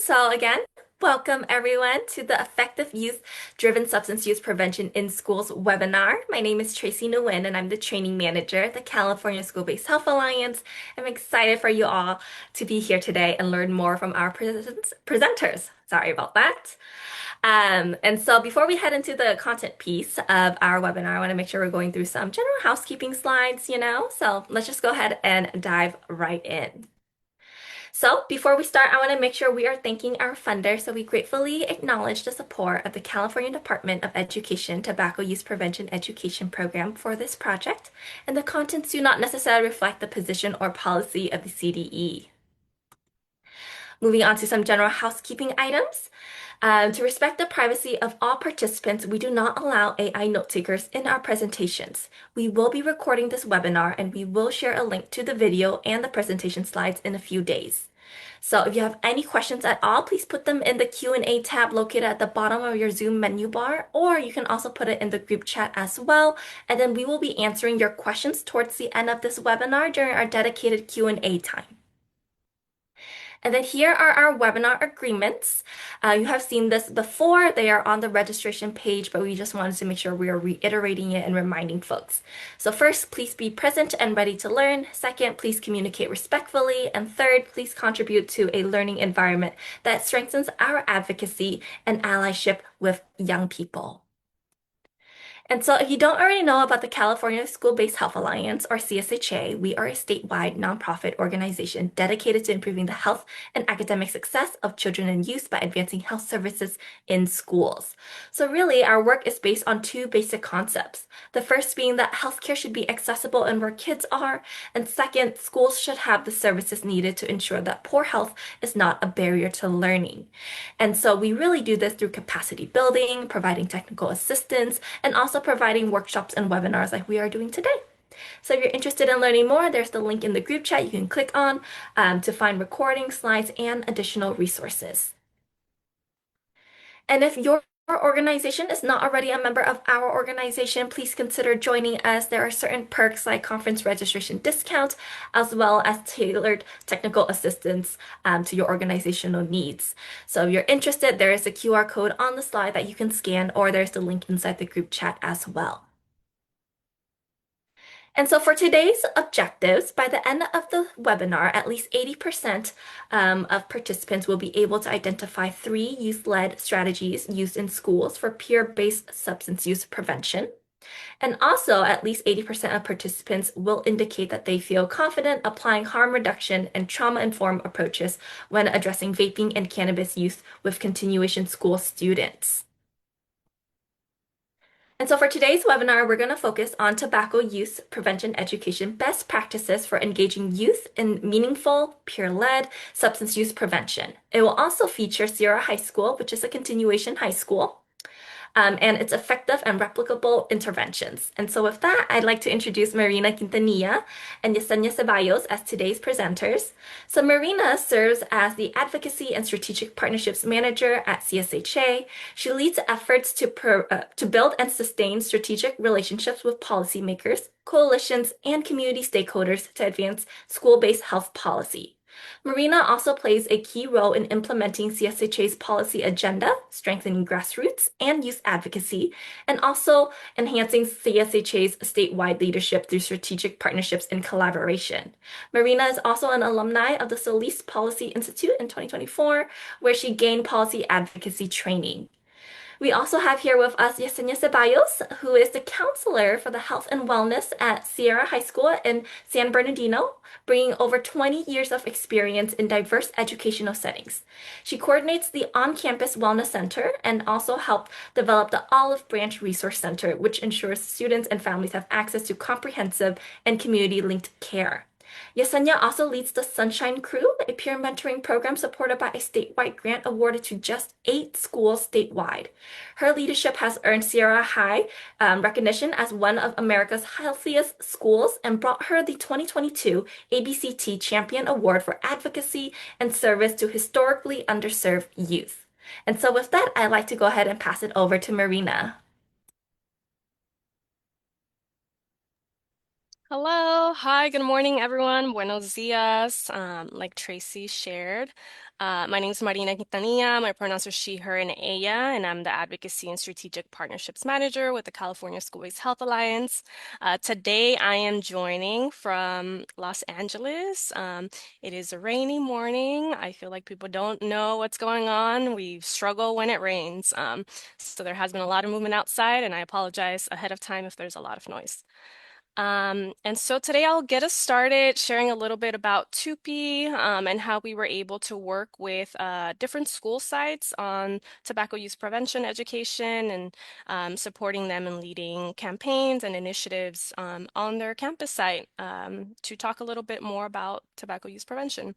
So again, welcome everyone to the Effective Youth-Driven Substance Use Prevention in Schools webinar. My name is Tracy Nguyen and I'm the training manager at the California School-Based Health Alliance. I'm excited for you all to be here today and learn more from our presenters. Sorry about that. And so before we head into the content piece of our webinar, I want to make sure we're going through some general housekeeping slides. So let's just go ahead and dive right in. So before we start, I want to make sure we are thanking our funder. So we gratefully acknowledge the support of the California Department of Education Tobacco Use Prevention Education Program for this project, and the contents do not necessarily reflect the position or policy of the CDE. Moving on to some general housekeeping items. To respect the privacy of all participants, we do not allow AI note takers in our presentations. We will be recording this webinar and we will share a link to the video and the presentation slides in a few days. So if you have any questions at all, please put them in the Q&A tab located at the bottom of your Zoom menu bar, or you can also put it in the group chat as well. And then we will be answering your questions towards the end of this webinar during our dedicated Q&A time. And then here are our webinar agreements. You have seen this before. They are on the registration page, but we just wanted to make sure we are reiterating it and reminding folks. So first, please be present and ready to learn. Second, please communicate respectfully. And third, please contribute to a learning environment that strengthens our advocacy and allyship with young people. And so if you don't already know about the California School-Based Health Alliance, or CSHA, we are a statewide nonprofit organization dedicated to improving the health and academic success of children and youth by advancing health services in schools. So really, our work is based on two basic concepts. The first being that healthcare should be accessible and where kids are, and second, schools should have the services needed to ensure that poor health is not a barrier to learning. And so we really do this through capacity building, providing technical assistance, and also providing workshops and webinars like we are doing today. So if you're interested in learning more, there's the link in the group chat you can click on to find recordings, slides, and additional resources. And if your organization is not already a member of our organization, please consider joining us. There are certain perks like conference registration discounts, as well as tailored technical assistance to your organizational needs. So if you're interested, there is a QR code on the slide that you can scan, or there's the link inside the group chat as well. And so for today's objectives, by the end of the webinar, at least 80% of participants will be able to identify 3 youth-led strategies used in schools for peer-based substance use prevention. And also, at least 80% of participants will indicate that they feel confident applying harm reduction and trauma-informed approaches when addressing vaping and cannabis use with continuation school students. And so for today's webinar, we're going to focus on tobacco use prevention education best practices for engaging youth in meaningful, peer-led substance use prevention. It will also feature Sierra High School, which is a continuation high school, and its effective and replicable interventions. And so with that, I'd like to introduce Marina Quintanilla and Yesenia Ceballos as today's presenters. So Marina serves as the Advocacy and Strategic Partnerships Manager at CSHA. She leads efforts to build and sustain strategic relationships with policymakers, coalitions, and community stakeholders to advance school-based health policy. Marina also plays a key role in implementing CSHA's policy agenda, strengthening grassroots and youth advocacy, and also enhancing CSHA's statewide leadership through strategic partnerships and collaboration. Marina is also an alumni of the Solis Policy Institute in 2024, where she gained policy advocacy training. We also have here with us Yesenia Ceballos, who is the counselor for the health and wellness at Sierra High School in San Bernardino, bringing over 20 years of experience in diverse educational settings. She coordinates the on-campus wellness center and also helped develop the Olive Branch Resource Center, which ensures students and families have access to comprehensive and community-linked care. Yesenia also leads the Sunshine Crew, a peer mentoring program supported by a statewide grant awarded to just 8 schools statewide. Her leadership has earned Sierra High recognition as one of America's healthiest schools and brought her the 2022 ABCT Champion Award for Advocacy and Service to Historically Underserved Youth. And so with that, I'd like to go ahead and pass it over to Marina. Hello. Hi, good morning, everyone. Buenos dias. Like Tracy shared, My name is Marina Quintanilla. My pronouns are she, her, and ella, and I'm the Advocacy and Strategic Partnerships Manager with the California School-Based Health Alliance. Today, I am joining from Los Angeles. It is a rainy morning. I feel like people don't know what's going on. We struggle when it rains. So there has been a lot of movement outside, and I apologize ahead of time if there's a lot of noise. And so today I'll get us started sharing a little bit about TUPE and how we were able to work with different school sites on tobacco use prevention education and supporting them in leading campaigns and initiatives on their campus site to talk a little bit more about tobacco use prevention.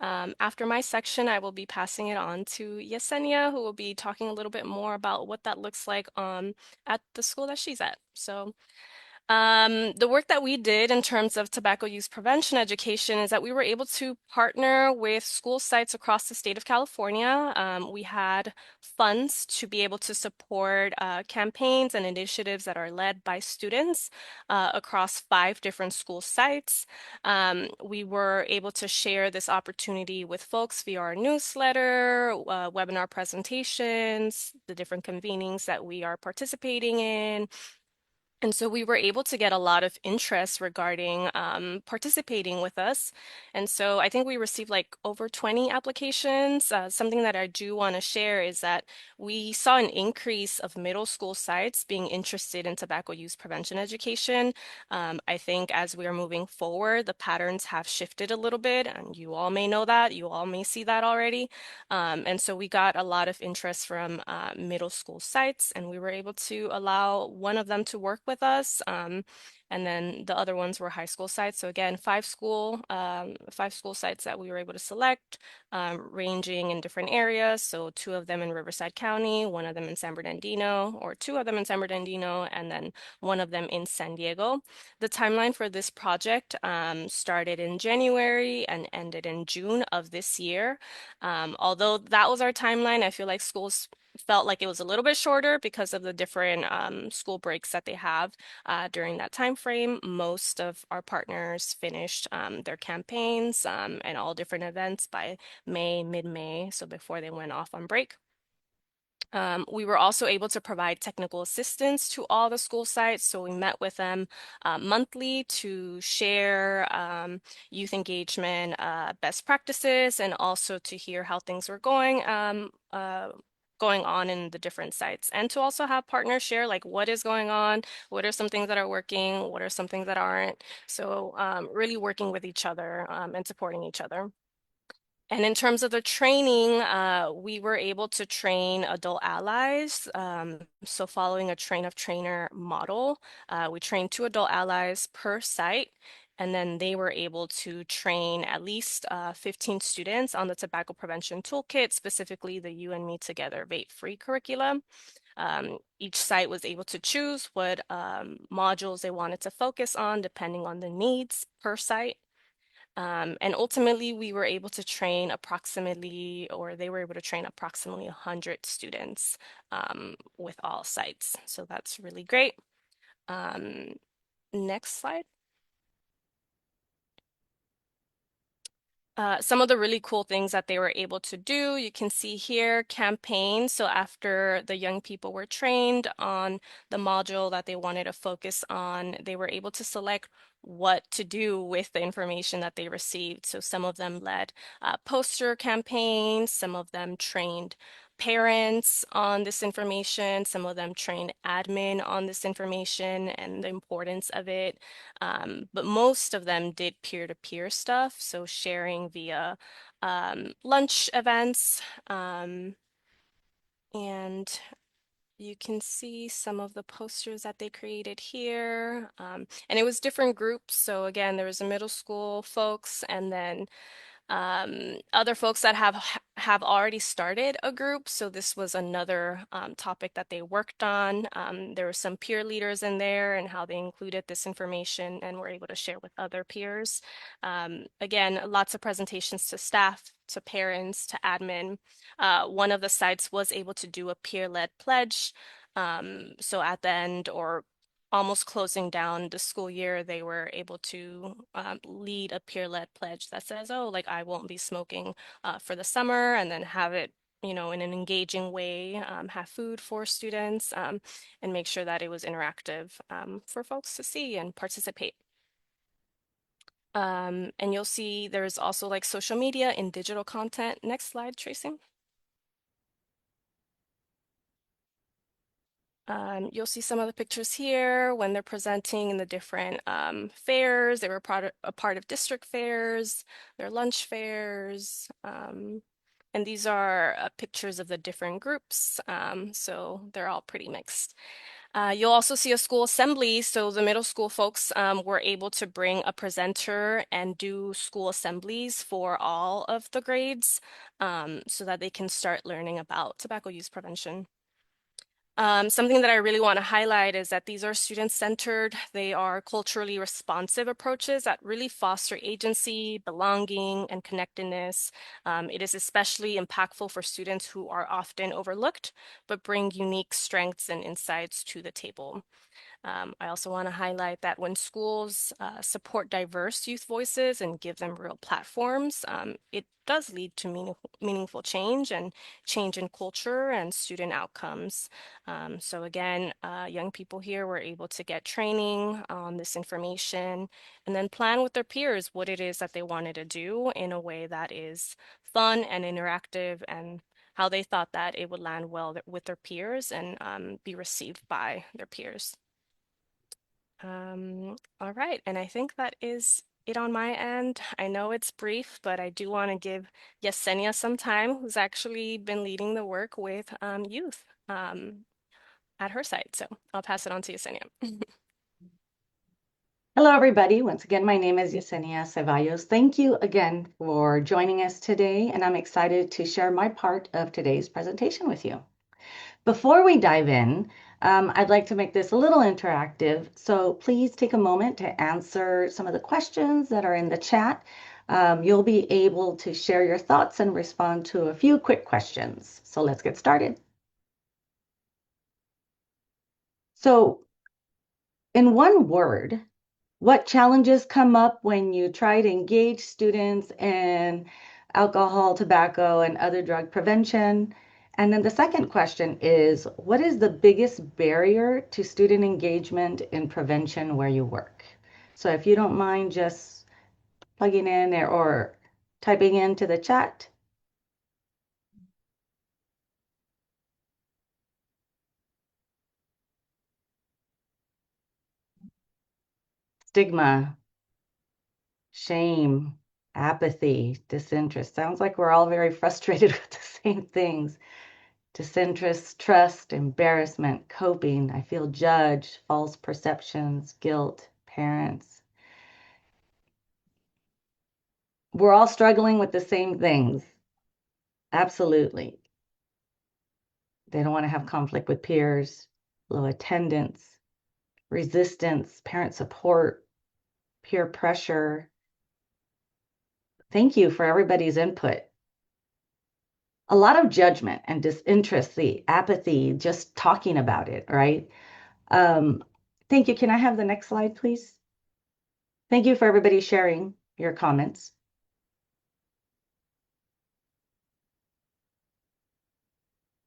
After my section, I will be passing it on to Yesenia, who will be talking a little bit more about what that looks like at the school that she's at. So. The work that we did in terms of tobacco use prevention education is that we were able to partner with school sites across the state of California. We had funds to be able to support campaigns and initiatives that are led by students across 5 different school sites. We were able to share this opportunity with folks via our newsletter, webinar presentations, the different convenings that we are participating in. And so we were able to get a lot of interest regarding participating with us. And so I think we received like over 20 applications. Something that I do want to share is that we saw an increase of middle school sites being interested in tobacco use prevention education. I think as we are moving forward, the patterns have shifted a little bit, and you all may know that. You all may see that already. And so we got a lot of interest from middle school sites, and we were able to allow one of them to work with us. And then the other ones were high school sites. So again, five school sites that we were able to select, ranging in different areas. So 2 of them in Riverside County, 1 of them in San Bernardino, or 2 of them in San Bernardino, and then 1 of them in San Diego. The timeline for this project started in January and ended in June of this year. Although that was our timeline, I feel like schools felt like it was a little bit shorter because of the different school breaks that they have during that time frame. Most of our partners finished their campaigns and all different events by May, mid-May, so before they went off on break. We were also able to provide technical assistance to all the school sites. So we met with them monthly to share youth engagement best practices and also to hear how things were going on in the different sites, and to also have partners share like what is going on, what are some things that are working, what are some things that aren't. So really working with each other and supporting each other. And in terms of the training, we were able to train adult allies. So following a train of trainer model, we trained 2 adult allies per site, and then they were able to train at least 15 students on the tobacco prevention toolkit, specifically the You and Me Together vape-free curriculum. Each site was able to choose what modules they wanted to focus on depending on the needs per site. And ultimately, we were able to train approximately, or they were able to train approximately 100 students with all sites. So that's really great. Um, Next slide. Some of the really cool things that they were able to do, you can see here, campaigns. So after the young people were trained on the module that they wanted to focus on, they were able to select what to do with the information that they received. So some of them led poster campaigns, some of them trained parents on this information, some of them trained admin on this information and the importance of it. But most of them did peer-to-peer stuff, so sharing via lunch events. And you can see some of the posters that they created here. And it was different groups. So again, there was a middle school folks and then other folks that have already started a group. So this was another topic that they worked on. There were some peer leaders in there and how they included this information and were able to share with other peers. Again, lots of presentations to staff, to parents, to admin. One of the sites was able to do a peer-led pledge. So at the end, or almost closing down the school year, they were able to lead a peer-led pledge that says, oh, like I won't be smoking for the summer, and then have it, in an engaging way, have food for students, and make sure that it was interactive for folks to see and participate. And you'll see there's also like social media and digital content. Next slide, Tracy. You'll see some of the pictures here when they're presenting in the different fairs. They were a part of district fairs, their lunch fairs. And these are pictures of the different groups. So they're all pretty mixed. You'll also see a school assembly. So the middle school folks were able to bring a presenter and do school assemblies for all of the grades so that they can start learning about tobacco use prevention. Something that I really want to highlight is that these are student-centered. They are culturally responsive approaches that really foster agency, belonging, and connectedness. It is especially impactful for students who are often overlooked, but bring unique strengths and insights to the table. I also want to highlight that when schools support diverse youth voices and give them real platforms, it does lead to meaningful change and change in culture and student outcomes. So again, young people here were able to get training on this information and then plan with their peers what it is that they wanted to do in a way that is fun and interactive, and how they thought that it would land well with their peers and be received by their peers. All right, and I think that is it on my end. I know it's brief, but I do want to give Yesenia some time, who's actually been leading the work with youth at her site. So I'll pass it on to Yesenia. Hello, everybody. Once again, my name is Yesenia Ceballos. Thank you again for joining us today, and I'm excited to share my part of today's presentation with you. Before we dive in, I'd like to make this a little interactive, so please take a moment to answer some of the questions that are in the chat. You'll be able to share your thoughts and respond to a few quick questions. So let's get started. So, in one word, what challenges come up when you try to engage students in alcohol, tobacco, and other drug prevention? And then the second question is, what is the biggest barrier to student engagement in prevention where you work? So if you don't mind just plugging in or typing into the chat. Stigma, shame, apathy, disinterest. Sounds like we're all very frustrated with the same things. Disinterest, trust, embarrassment, coping. I feel judged, false perceptions, guilt, parents. We're all struggling with the same things. Absolutely. They don't want to have conflict with peers, low attendance, resistance, parent support, peer pressure. Thank you for everybody's input. A lot of judgment and disinterest, the apathy, just talking about it, right? Thank you. Can I have the next slide, please? Thank you for everybody sharing your comments.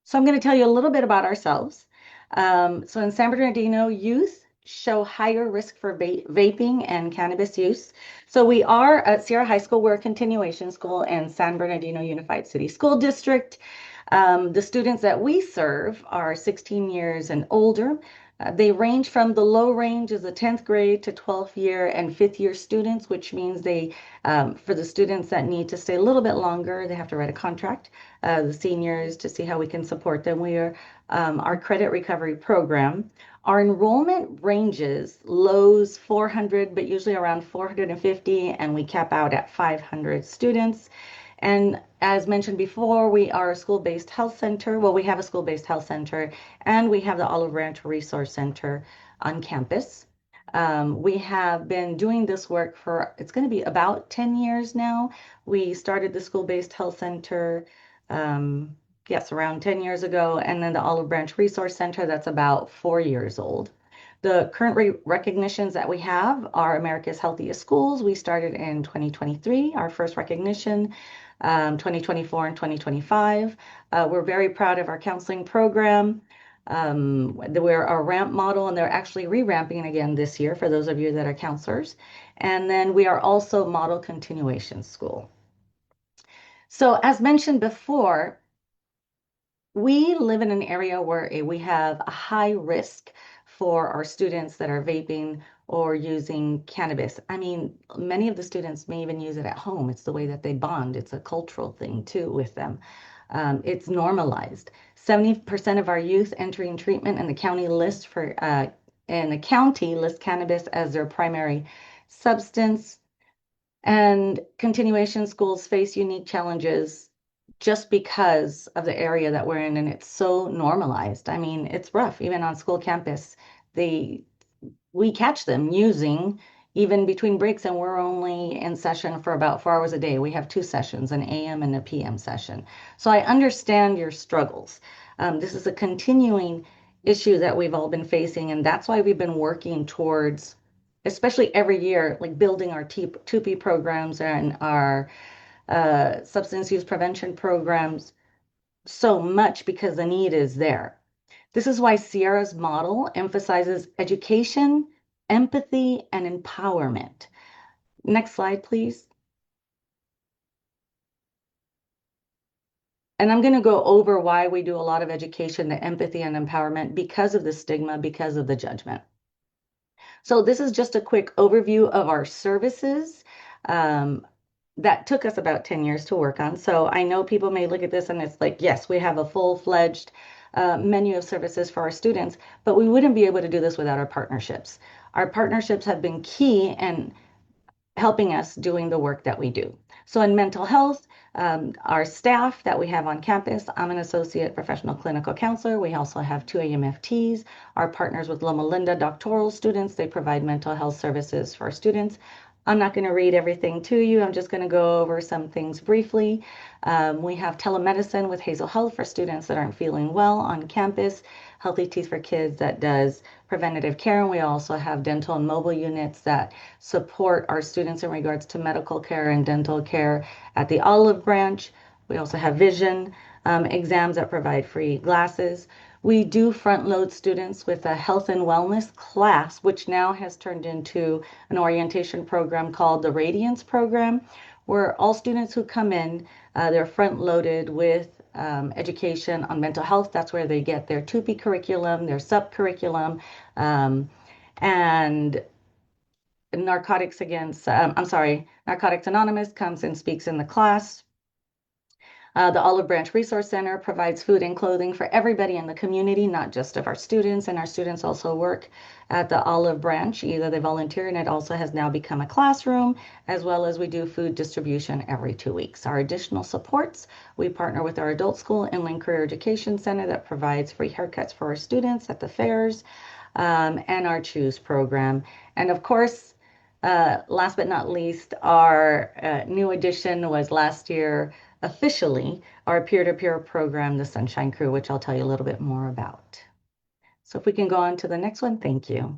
So I'm going to tell you a little bit about ourselves. So in San Bernardino, youth show higher risk for vaping and cannabis use. So we are at Sierra High School. We're a continuation school in San Bernardino Unified City School District. The students that we serve are 16 years and older. They range from the low range is the 10th grade to 12th year and 5th year students, which means they, for the students that need to stay a little bit longer, they have to write a contract. The seniors to see how we can support them. We are our credit recovery program. Our enrollment ranges lows 400, but usually around 450, and we cap out at 500 students. And as mentioned before, we are a school-based health center. Well, we have a school-based health center, and we have the Olive Branch Resource Center on campus. We have been doing this work for, it's going to be about 10 years now. We started the school-based health center, yes, around 10 years ago, and then the Olive Branch Resource Center, that's about 4 years old. The current recognitions that we have are America's Healthiest Schools. We started in 2023, our first recognition, 2024 and 2025. We're very proud of our counseling program. We're a ramp model, and they're actually re-ramping again this year for those of you that are counselors. And then we are also model continuation school. So as mentioned before, we live in an area where we have a high risk for our students that are vaping or using cannabis. I mean, many of the students may even use it at home. It's the way that they bond. It's a cultural thing too with them. It's normalized. 70% of our youth entering treatment in the county list cannabis as their primary substance. And continuation schools face unique challenges just because of the area that we're in, and it's so normalized. I mean, it's rough. Even on school campus, we catch them using even between breaks, and we're only in session for about 4 hours a day. We have two sessions, an AM and a PM session. So I understand your struggles. This is a continuing issue that we've all been facing, and that's why we've been working towards, especially every year, like building our 2P programs and our substance use prevention programs so much because the need is there. This is why Sierra's model emphasizes education, empathy, and empowerment. Next slide, please. And I'm going to go over why we do a lot of education, the empathy and empowerment, because of the stigma, because of the judgment. So this is just a quick overview of our services. That took us about 10 years to work on. So I know people may look at this and it's like, yes, we have a full-fledged menu of services for our students, but we wouldn't be able to do this without our partnerships. Our partnerships have been key in helping us doing the work that we do. So in mental health, our staff that we have on campus, I'm an associate professional clinical counselor. We also have two AMFTs. Our partners with Loma Linda doctoral students, they provide mental health services for our students. I'm not going to read everything to you. I'm just going to go over some things briefly. We have telemedicine with Hazel Health for students that aren't feeling well on campus. Healthy Teeth for Kids that does preventative care. And we also have dental and mobile units that support our students in regards to medical care and dental care at the Olive Branch. We also have vision exams that provide free glasses. We do front load students with a health and wellness class, which now has turned into an orientation program called the Radiance Program, where all students who come in, they're front loaded with education on mental health. That's where they get their 2P curriculum, their sub curriculum, and Narcotics Anonymous comes and speaks in the class. The Olive Branch Resource Center provides food and clothing for everybody in the community, not just of our students. And our students also work at the Olive Branch. Either they volunteer, and it also has now become a classroom, as well as we do food distribution every 2 weeks. Our additional supports, we partner with our adult school, Inland Career Education Center, that provides free haircuts for our students at the fairs, and our Choose program. And of course, last but not least, our new addition was last year officially our peer-to-peer program, the Sunshine Crew, which I'll tell you a little bit more about. So if we can go on to the next one, thank you.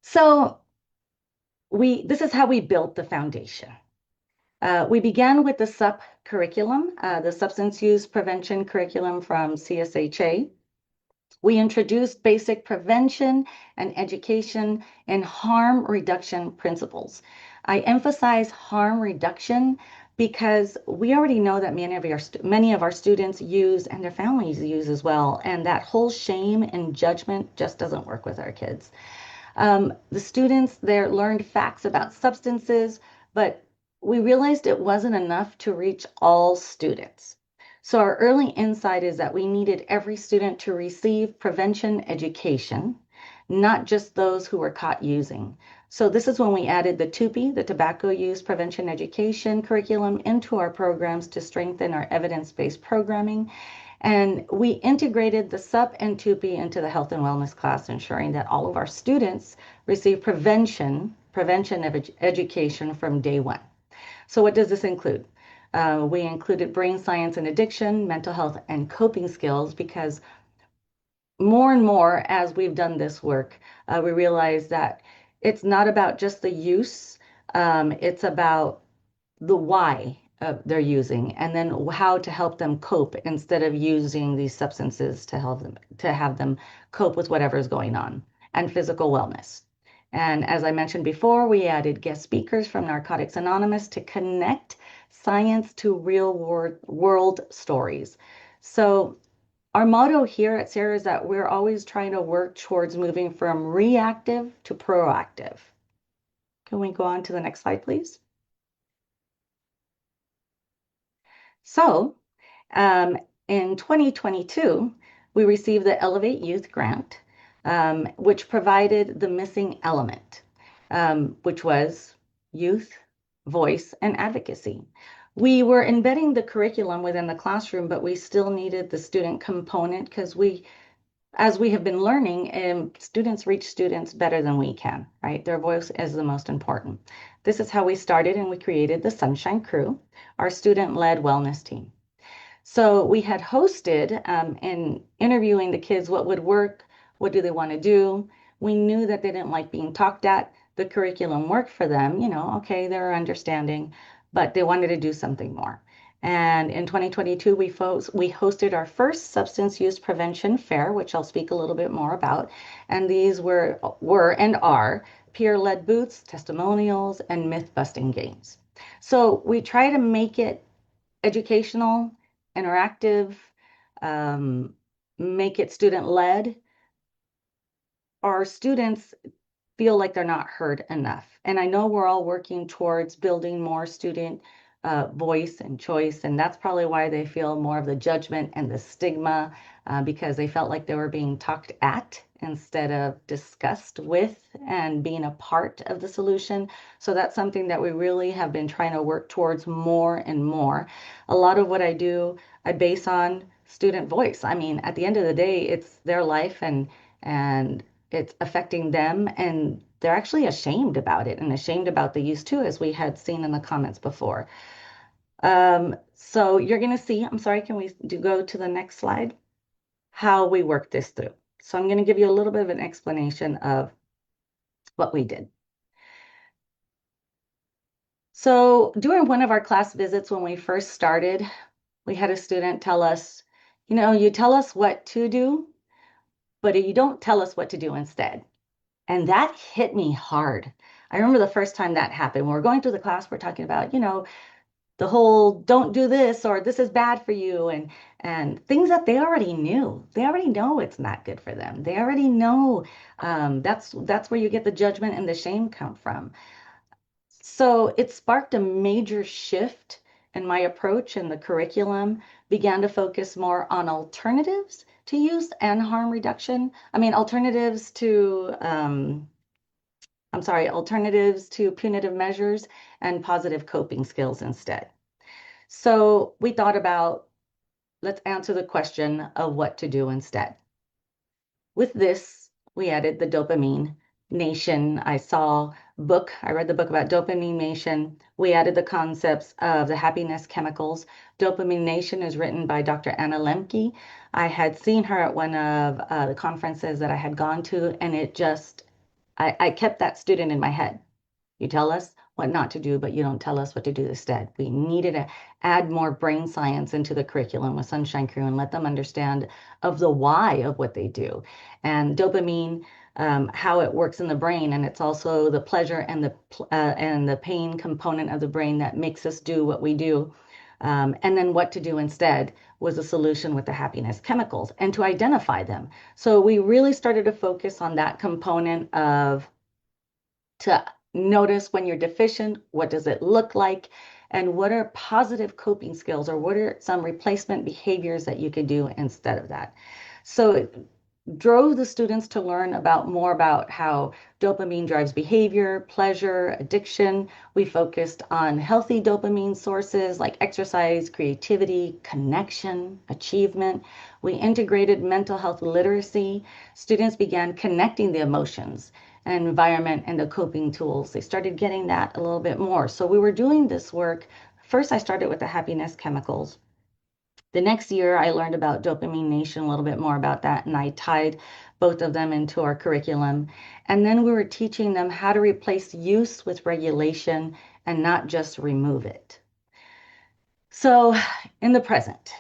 So this is how we built the foundation. We began with the SUP curriculum, the Substance Use Prevention Curriculum from CSHA. We introduced basic prevention and education and harm reduction principles. I emphasize harm reduction because we already know that many of our students use and their families use as well. And that whole shame and judgment just doesn't work with our kids. The students there learned facts about substances, but we realized it wasn't enough to reach all students. So our early insight is that we needed every student to receive prevention education, not just those who were caught using. So this is when we added the TUPE, the Tobacco Use Prevention Education curriculum, into our programs to strengthen our evidence-based programming. And we integrated the SUP and TUPE into the health and wellness class, ensuring that all of our students receive prevention education from day one. So what does this include? We included brain science and addiction, mental health, and coping skills, because more and more as we've done this work, we realize that it's not about just the use, it's about the why they're using and then how to help them cope instead of using these substances to help them to have them cope with whatever's going on and physical wellness. And as I mentioned before, we added guest speakers from Narcotics Anonymous to connect science to real world stories. So our motto here at Sarah is that we're always trying to work towards moving from reactive to proactive. Can we go on to the next slide, please? So, um, in 2022, we received the Elevate Youth Grant, which provided the missing element, which was youth, voice, and advocacy. We were embedding the curriculum within the classroom, but we still needed the student component because as we have been learning, students reach students better than we can, right? Their voice is the most important. This is how we started, and we created the Sunshine Crew, our student-led wellness team. So we had hosted in interviewing the kids what would work, what do they want to do. We knew that they didn't like being talked at. The curriculum worked for them, okay, they're understanding, but they wanted to do something more. And in 2022, we hosted our first substance use prevention fair, which I'll speak a little bit more about. And these were and are peer-led booths, testimonials, and myth-busting games. So we try to make it educational, interactive, um, make it student-led. Our students feel like they're not heard enough. And I know we're all working towards building more student voice and choice, and that's probably why they feel more of the judgment and the stigma because they felt like they were being talked at instead of discussed with and being a part of the solution. So that's something that we really have been trying to work towards more and more. A lot of what I do, I base on student voice. I mean, at the end of the day, it's their life and it's affecting them, and they're actually ashamed about it and ashamed about the use too, as we had seen in the comments before. So you're going to see, I'm sorry, can we go to the next slide? How we work this through. So I'm going to give you a little bit of an explanation of what we did. So during one of our class visits when we first started, we had a student tell us, you tell us what to do, but you don't tell us what to do instead. And that hit me hard. I remember the first time that happened. When we're going through the class, we're talking about, the whole don't do this or this is bad for you and things that they already knew. They already know it's not good for them. They already know that's where you get the judgment and the shame come from. So it sparked a major shift in my approach, and the curriculum began to focus more on alternatives to use and harm reduction. I mean, alternatives to punitive measures and positive coping skills instead. So we thought about, let's answer the question of what to do instead. With this, we added the dopamine nation. I read the book about dopamine nation. We added the concepts of the happiness chemicals. Dopamine nation is written by Dr. Anna Lemke. I had seen her at one of the conferences that I had gone to, and I kept that student in my head. You tell us what not to do, but you don't tell us what to do instead. We needed to add more brain science into the curriculum with Sunshine Crew and let them understand of the why of what they do. And dopamine, how it works in the brain, and it's also the pleasure and the pain component of the brain that makes us do what we do. And then what to do instead was a solution with the happiness chemicals and to identify them. So we really started to focus on that component to notice when you're deficient, what does it look like, and what are positive coping skills, or what are some replacement behaviors that you could do instead of that. So it drove the students to learn more about how dopamine drives behavior, pleasure, addiction. We focused on healthy dopamine sources like exercise, creativity, connection, achievement. We integrated mental health literacy. Students began connecting the emotions and environment and the coping tools. They started getting that a little bit more. So we were doing this work. First, I started with the happiness chemicals. The next year, I learned about Dopamine Nation, a little bit more about that, and I tied both of them into our curriculum. And then we were teaching them how to replace use with regulation and not just remove it. So, in the present,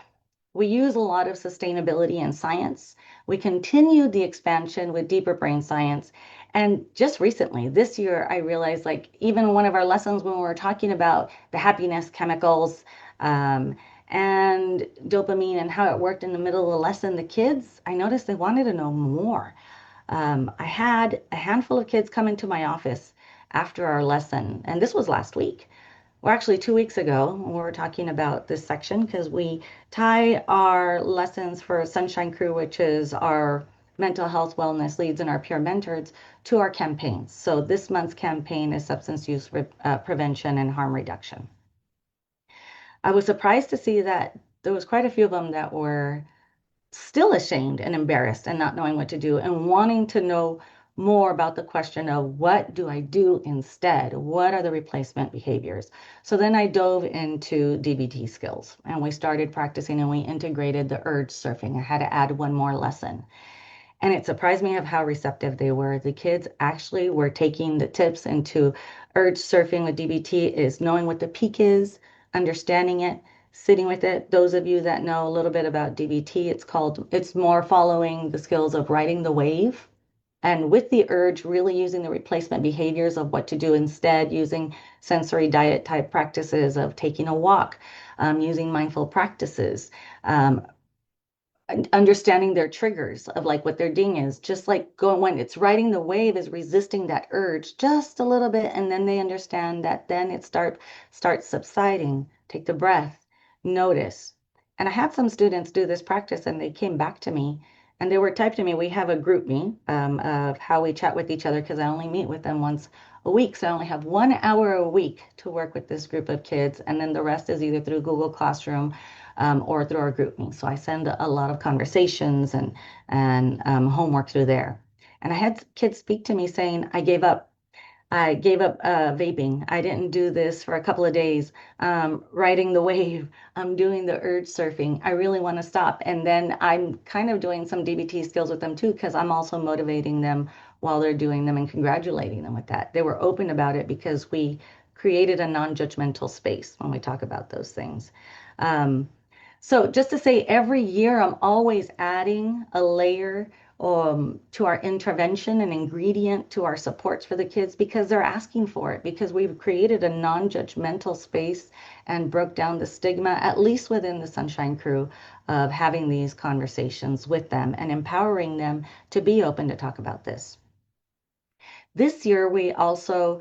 we use a lot of sustainability and science. We continued the expansion with deeper brain science. And just recently, this year, I realized like even one of our lessons when we were talking about the happiness chemicals um, and dopamine and how it worked in the middle of the lesson, the kids, I noticed they wanted to know more. I had a handful of kids come into my office after our lesson, and this was last week. Well, actually, 2 weeks ago, we were talking about this section because we tie our lessons for Sunshine Crew, which is our mental health wellness leads and our peer mentors, to our campaigns. So this month's campaign is substance use prevention and harm reduction. I was surprised to see that there was quite a few of them that were still ashamed and embarrassed and not knowing what to do and wanting to know more about the question of what do I do instead? What are the replacement behaviors? So then I dove into DBT skills and we started practicing and we integrated the urge surfing. I had to add one more lesson. And it surprised me of how receptive they were. The kids actually were taking the tips into urge surfing with DBT is knowing what the peak is, understanding it, sitting with it. Those of you that know a little bit about DBT, it's more following the skills of riding the wave. And with the urge, really using the replacement behaviors of what to do instead, using sensory diet type practices of taking a walk, using mindful practices, um, understanding their triggers of like what their ding is, just like going when it's riding the wave is resisting that urge just a little bit, and then they understand that then it starts subsiding. Take the breath, notice. And I had some students do this practice, and they came back to me, and they were typed to me. We have a group me of how we chat with each other because I only meet with them once a week, so I only have 1 hour a week to work with this group of kids, and then the rest is either through Google Classroom or through our group me. So I send a lot of conversations and homework through there. And I had kids speak to me saying, I gave up. I gave up vaping. I didn't do this for a couple of days. Riding the wave. I'm doing the urge surfing. I really want to stop. And then I'm kind of doing some DBT skills with them too, because I'm also motivating them while they're doing them and congratulating them with that. They were open about it because we created a non-judgmental space when we talk about those things. Um, so just to say, every year I'm always adding a layer to our intervention, an ingredient to our supports for the kids because they're asking for it, because we've created a non-judgmental space and broke down the stigma, at least within the Sunshine Crew, of having these conversations with them and empowering them to be open to talk about this. This year, we also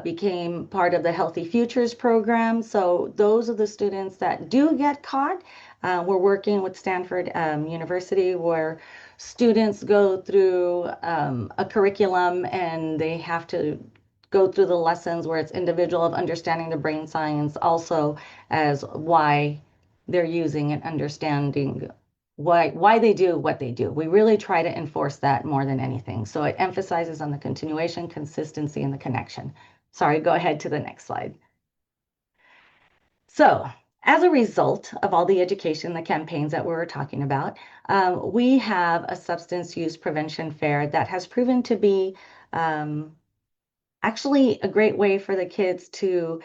became part of the Healthy Futures program. So those are the students that do get caught. We're working with Stanford University where students go through a curriculum and they have to go through the lessons where it's individual of understanding the brain science, also as why they're using and understanding why they do what they do. We really try to enforce that more than anything. So it emphasizes on the continuation, consistency, and the connection. Sorry, go ahead to the next slide. So as a result of all the education, the campaigns that we were talking about, we have a substance use prevention fair that has proven to be actually a great way for the kids to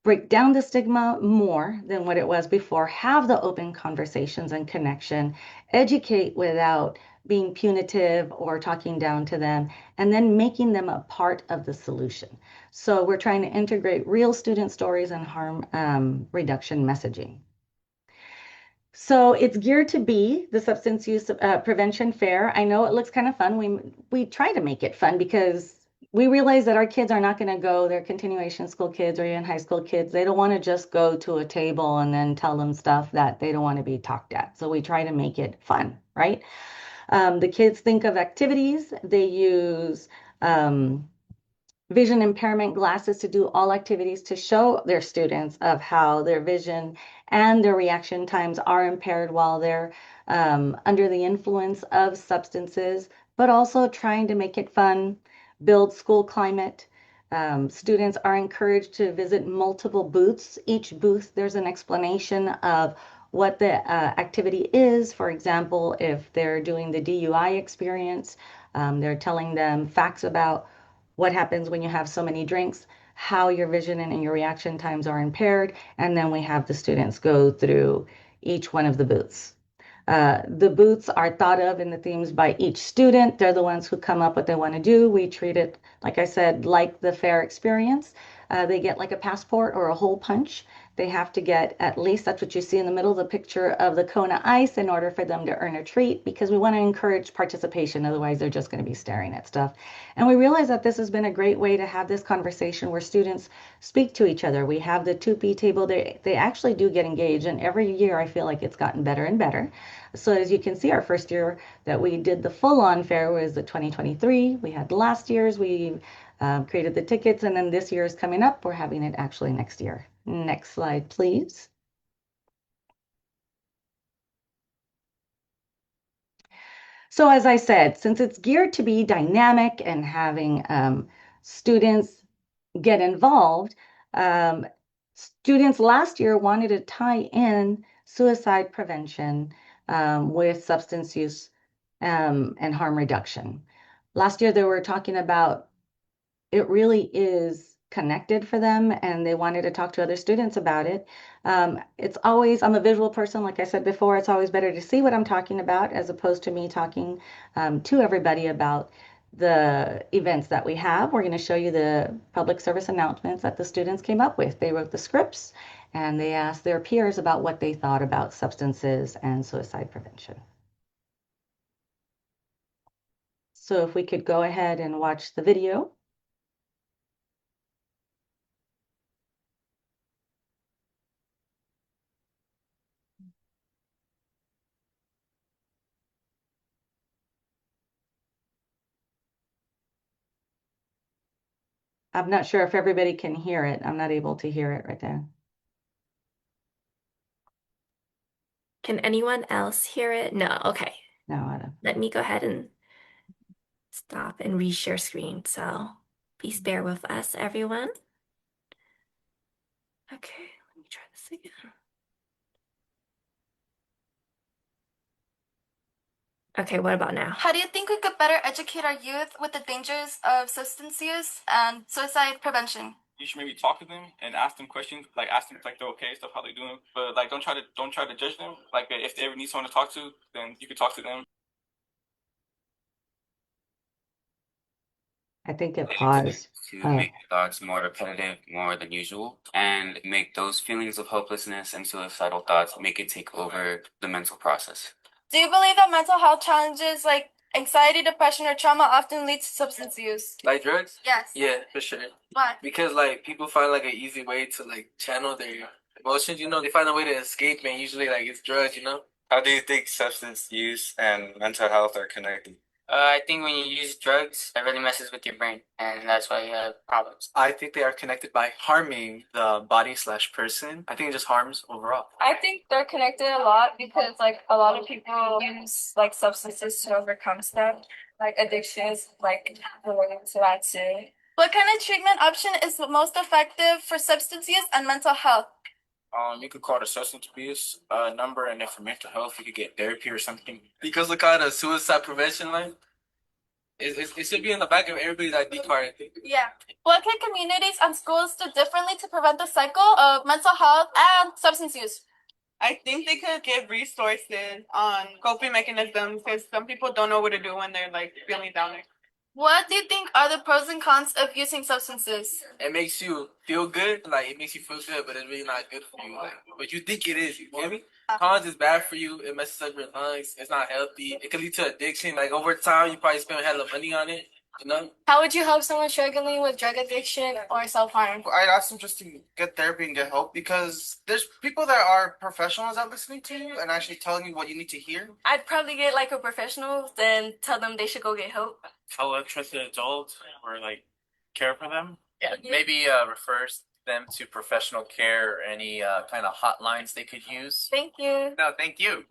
break down the stigma more than what it was before, have the open conversations and connection, educate without being punitive or talking down to them, and then making them a part of the solution. So we're trying to integrate real student stories and harm reduction messaging. So it's geared to be the substance use prevention fair. I know it looks kind of fun. We try to make it fun because we realize that our kids are not going to go, they're continuation school kids or even high school kids. They don't want to just go to a table and then tell them stuff that they don't want to be talked at. So we try to make it fun, right? The kids think of activities. They use vision impairment glasses to do all activities to show their students of how their vision and their reaction times are impaired while they're under the influence of substances, but also trying to make it fun, build school climate. Students are encouraged to visit multiple booths. Each booth, there's an explanation of what the activity is. For example, if they're doing the DUI experience, they're telling them facts about what happens when you have so many drinks, how your vision and your reaction times are impaired, and then we have the students go through each one of the booths. The booths are thought of in the themes by each student. They're the ones who come up what they want to do. We treat it, like I said, like the fair experience. They get like a passport or a hole punch. They have to get at least, that's what you see in the middle, the picture of the Kona ice in order for them to earn a treat, because we want to encourage participation. Otherwise, they're just going to be staring at stuff. And we realize that this has been a great way to have this conversation where students speak to each other. We have the 2P table. They actually do get engaged. And every year, I feel like it's gotten better and better. So as you can see, our first year that we did the full-on fair was the 2023. We had last year's. We created the tickets, and then this year is coming up. We're having it actually next year. Next slide, please. So as I said, since it's geared to be dynamic and having students get involved, students last year wanted to tie in suicide prevention with substance use and harm reduction. Last year, they were talking about it really is connected for them, and they wanted to talk to other students about it. It's always, I'm a visual person, like I said before, it's always better to see what I'm talking about as opposed to me talking to everybody about the events that we have. We're going to show you the public service announcements that the students came up with. They wrote the scripts and they asked their peers about what they thought about substances and suicide prevention. So if we could go ahead and watch the video. I'm not sure if everybody can hear it. I'm not able to hear it right there. Can anyone else hear it? No. Okay. No, I don't. Let me go ahead and stop and reshare screen. So please bear with us, everyone. Okay, let me try this again. Okay, what about now? How do you think we could better educate our youth with the dangers of substance use and suicide prevention? You should maybe talk to them and ask them questions, like ask them if, like they're okay, stuff, how they doing. But like don't try to judge them. Like if they ever need someone to talk to, then you can talk to them. I think it To paused. make thoughts more repetitive, more than usual, and make those feelings of hopelessness and suicidal thoughts make it take over the mental process. Do you believe that mental health challenges like anxiety, depression, or trauma often lead to substance use? Like drugs? Yes. Yeah, for sure. Why? Because like people find like an easy way to like channel their emotions, you know, they find a way to escape and usually like it's drugs, you know? How do you think substance use and mental health are connected? I think when you use drugs, it really messes with your brain, and that's why you have problems. I think they are connected by harming the body/person. I think it just harms overall. I think they're connected a lot because like a lot of people use like substances to overcome stuff, like addictions, like related to that too. What kind of treatment option is most effective for substance use and mental health? You could call the substance abuse number, and then for mental health, you could get therapy or something. Because look at the suicide prevention line. It should be in the back of everybody's ID card, I think. Yeah. What can communities and schools do differently to prevent the cycle of mental health and substance use? I think they could give resources on coping mechanisms because some people don't know what to do when they're like feeling down. What do you think are the pros and cons of using substances? It makes you feel good, like it makes you feel good, but it's really not good for you. Like, but you think it is, you get me? Cons is bad for you. It messes up your lungs. It's not healthy. It can lead to addiction. Like over time, you probably spend hella money on it. You know? How would you help someone struggling with drug addiction or self-harm? I'd ask them just to get therapy and get help because there's people that are professionals at listening to you and actually telling you what you need to hear. I'd probably get like a professional, then tell them they should go get help. Tell a trusted adult or like care for them. Yeah, maybe refers them to professional care or any kind of hotlines they could use. Thank you. No, thank you.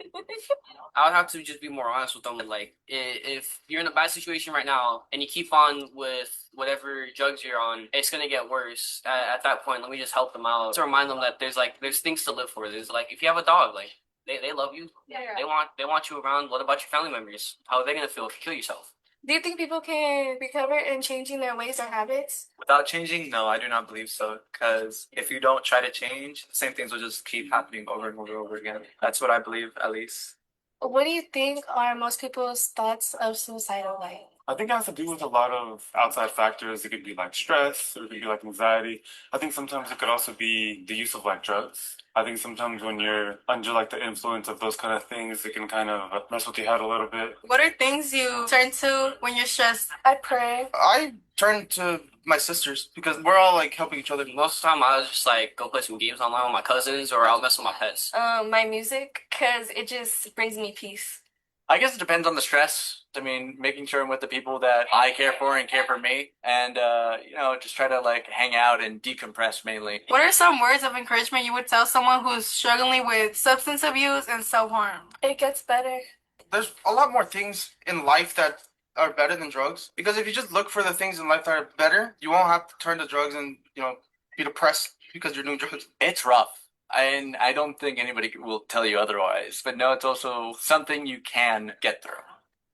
I would have to just be more honest with them. Like, if you're in a bad situation right now and you keep on with whatever drugs you're on, it's gonna get worse. At that point, let me just help them out to remind them that there's things to live for. There's like if you have a dog, like They love you. Yeah. They want you around. What about your family members? How are they gonna feel if you kill yourself? Do you think people can recover in changing their ways or habits? Without changing, no, I do not believe so. Because if you don't try to change, the same things will just keep happening over and over and over again. That's what I believe, at least. What do you think are most people's thoughts of suicidal life? I think it has to do with a lot of outside factors. It could be like stress, or it could be like anxiety. I think sometimes it could also be the use of like drugs. I think sometimes when you're under like the influence of those kind of things, it can kind of mess with your head a little bit. What are things you turn to when you're stressed? I pray. I turn to my sisters because we're all like helping each other. Most of the time, I was just like go play some games online with my cousins, or I'll mess with my pets. My music, because it just brings me peace. I guess it depends on the stress. I mean, making sure I'm with the people that I care for and care for me, and just try to like hang out and decompress mainly. What are some words of encouragement you would tell someone who's struggling with substance abuse and self-harm? It gets better. There's a lot more things in life that are better than drugs. Because if you just look for the things in life that are better, you won't have to turn to drugs and, be depressed because you're doing drugs. It's rough. And I don't think anybody will tell you otherwise. But no, it's also something you can get through.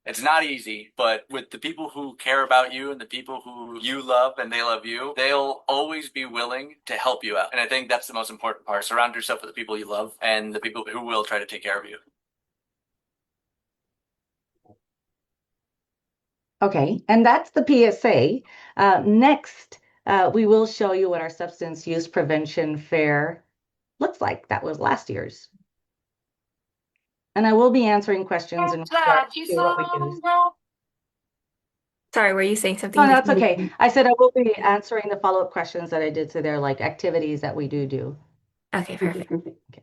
It's not easy, but with the people who care about you and the people who you love and they love you, they'll always be willing to help you out. And I think that's the most important part. Surround yourself with the people you love and the people who will try to take care of you. Okay, and that's the PSA. Next, we will show you what our substance use prevention fair looks like. That was last year's. And I will be answering questions in regards to what we use. Sorry, were you saying something? No, that's okay. I said I will be answering the follow-up questions that I did to their like activities that we do. Okay, perfect. Okay.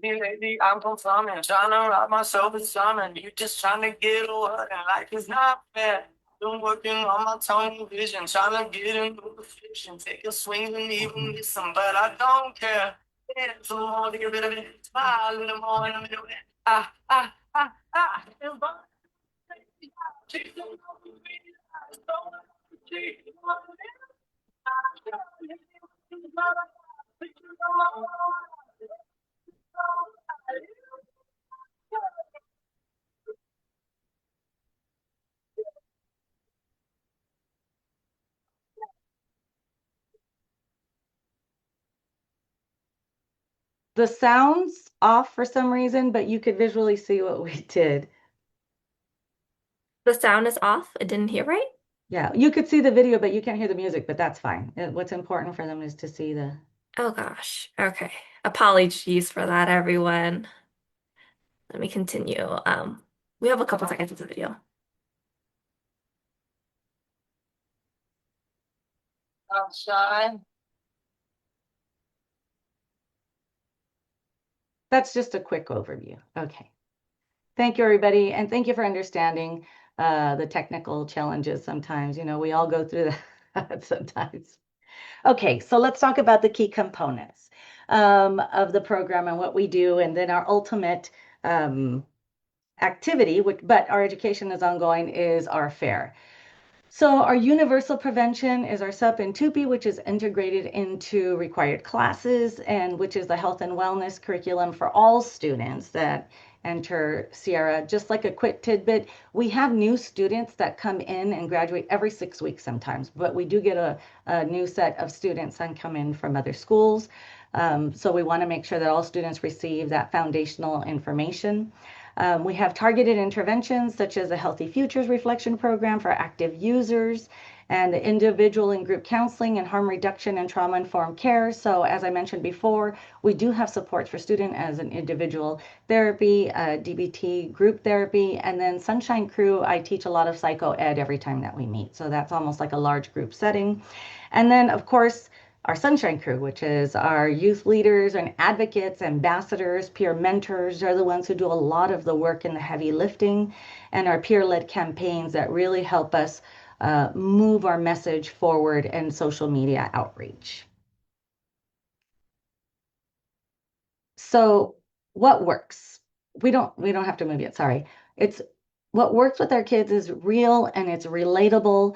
Baby, I'm performing, trying to rob myself with something. You just trying to get away, and life is not fair. Been working on my tunnel vision, trying to get into the fiction. Take a swing and even miss some, but I don't care. Yeah, so more to get rid of it. Smile a little more in the middle. Ah, ah, ah, ah. The sound's off for some reason, but you could visually see what we did. The sound is off. I didn't hear right. Yeah, you could see the video, but you can't hear the music, but that's fine. What's important for them is to see the... Oh gosh. Okay. Apologies for that, everyone. Let me continue. We have a couple seconds of the video. Sunshine. That's just a quick overview. Okay. Thank you, everybody. And thank you for understanding the technical challenges sometimes. We all go through that sometimes. Okay, so let's talk about the key components of the program and what we do, and then our ultimate activity, but our education is ongoing, is our fair. So our universal prevention is our SUP and TUPE, which is integrated into required classes, and which is the health and wellness curriculum for all students that enter Sierra. Just like a quick tidbit, we have new students that come in and graduate every 6 weeks sometimes, but we do get a new set of students that come in from other schools. So we want to make sure that all students receive that foundational information. We have targeted interventions such as a Healthy Futures Reflection Program for active users, and the individual and group counseling and harm reduction and trauma-informed care. So as I mentioned before, we do have support for student as an individual therapy, DBT group therapy, and then Sunshine Crew, I teach a lot of psycho ed every time that we meet. So that's almost like a large group setting. And then of course, our Sunshine Crew, which is our youth leaders and advocates, ambassadors, peer mentors, are the ones who do a lot of the work in the heavy lifting, and our peer-led campaigns that really help us move our message forward and social media outreach. So what works? We don't have to move yet, sorry. It's what works with our kids is real and it's relatable.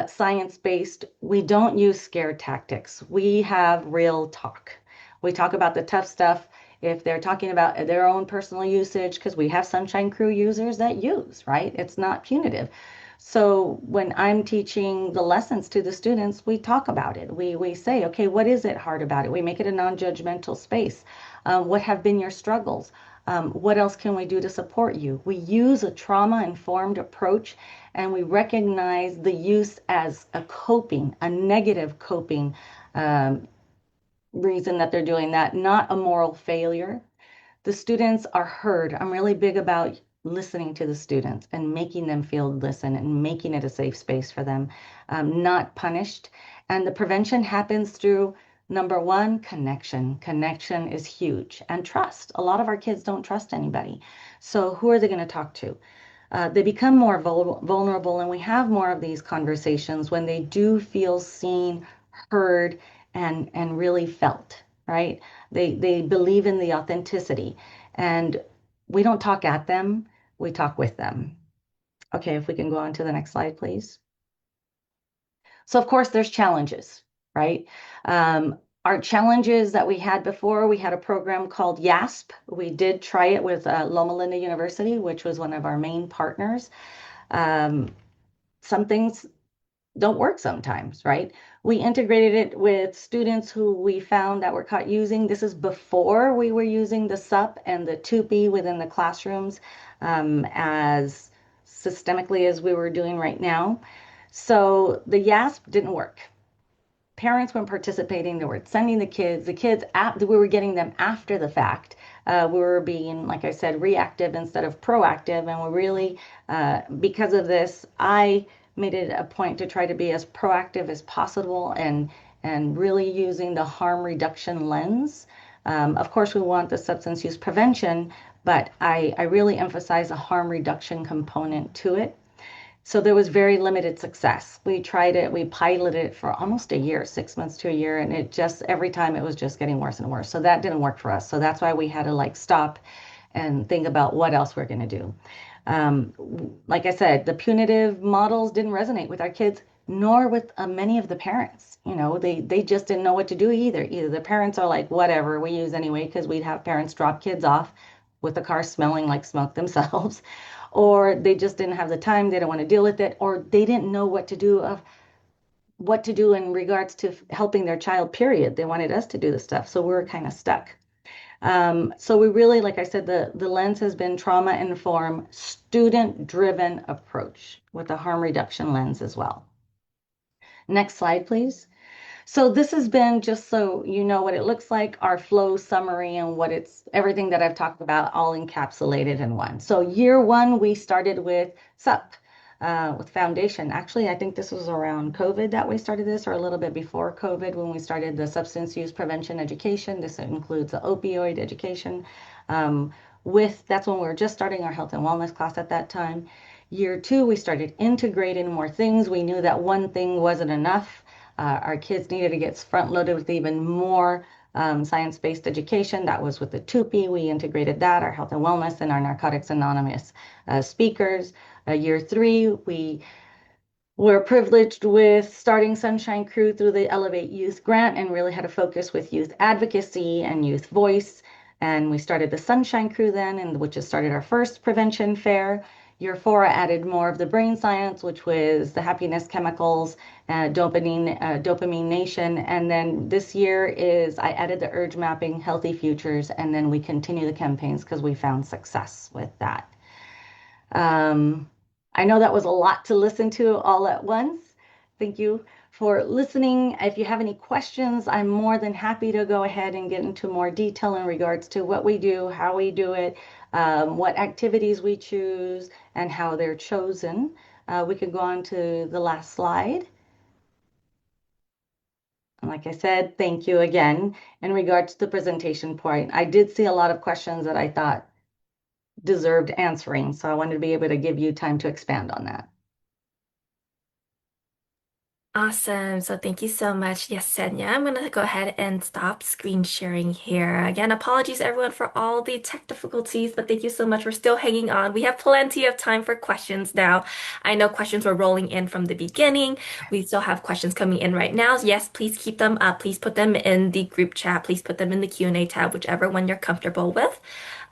science-based. We don't use scare tactics. We have real talk. We talk about the tough stuff. If they're talking about their own personal usage, because we have Sunshine Crew users that use, right? It's not punitive. So when I'm teaching the lessons to the students, we talk about it. We say, okay, what is it hard about it? We make it a non-judgmental space. What have been your struggles? What else can we do to support you? We use a trauma-informed approach, and we recognize the use as a coping, a negative coping reason that they're doing that, not a moral failure. The students are heard. I'm really big about listening to the students and making them feel listened and making it a safe space for them, not punished. And the prevention happens through number one, connection. Connection is huge, and trust. A lot of our kids don't trust anybody. So who are they going to talk to? They become more vulnerable, and we have more of these conversations when they do feel seen, heard, and really felt, right? They believe in the authenticity, and we don't talk at them, we talk with them. Okay, if we can go on to the next slide, please. So of course there's challenges, right? Our challenges that we had before, we had a program called YASP. We did try it with Loma Linda University, which was one of our main partners. Some things don't work sometimes, right? We integrated it with students who we found that were caught using. This is before we were using the SUP and the TUPE within the classrooms as systemically as we were doing right now. So the YASP didn't work. Parents weren't participating. They were sending the kids, we were getting them after the fact. We were being, like I said, reactive instead of proactive. And we really, because of this, I made it a point to try to be as proactive as possible and really using the harm reduction lens. Of course, we want the substance use prevention, but I really emphasize a harm reduction component to it. So there was very limited success. We tried it, we piloted it for almost a year, 6 months to a year, and it just, every time it was just getting worse and worse. So that didn't work for us. So that's why we had to like stop and think about what else we're going to do. Like I said, the punitive models didn't resonate with our kids, nor with many of the parents. You know, they just didn't know what to do either. Either the parents are like, whatever, we use anyway, because we'd have parents drop kids off with the car smelling like smoke themselves, or they just didn't have the time, they don't want to deal with it, or they didn't know what to do in regards to helping their child, period. They wanted us to do the stuff, so we were kind of stuck. So we really, like I said, the lens has been trauma-informed, student-driven approach with a harm reduction lens as well. Next slide, please. So this has been, just so you know what it looks like, our flow summary and what it's, everything that I've talked about all encapsulated in one. So year one, we started with SUP, with foundation. Actually, I think this was around COVID that we started this, or a little bit before COVID when we started the substance use prevention education. This includes the opioid education. That's when we were just starting our health and wellness class at that time. Year two, we started integrating more things. We knew that one thing wasn't enough. Our kids needed to get front-loaded with even more science-based education. That was with the TUPE. We integrated that, our health and wellness, and our Narcotics Anonymous speakers. Year three, we were privileged with starting Sunshine Crew through the Elevate Youth Grant and really had a focus with youth advocacy and youth voice. And we started the Sunshine Crew then, which has started our first prevention fair. Year four, I added more of the brain science, which was the happiness chemicals, dopamine nation. And then this year I added the urge mapping, healthy futures, and then we continue the campaigns because we found success with that. I know that was a lot to listen to all at once. Thank you for listening. If you have any questions, I'm more than happy to go ahead and get into more detail in regards to what we do, how we do it, what activities we choose, and how they're chosen. We can go on to the last slide. And like I said, thank you again. In regards to the presentation point, I did see a lot of questions that I thought deserved answering, so I wanted to be able to give you time to expand on that. Awesome. So thank you so much, Yesenia. I'm going to go ahead and stop screen sharing here. Again, apologies everyone for all the tech difficulties, but thank you so much for still hanging on. We have plenty of time for questions now. I know questions were rolling in from the beginning. We still have questions coming in right now. Yes, please keep them up. Please put them in the group chat. Please put them in the Q&A tab, whichever one you're comfortable with.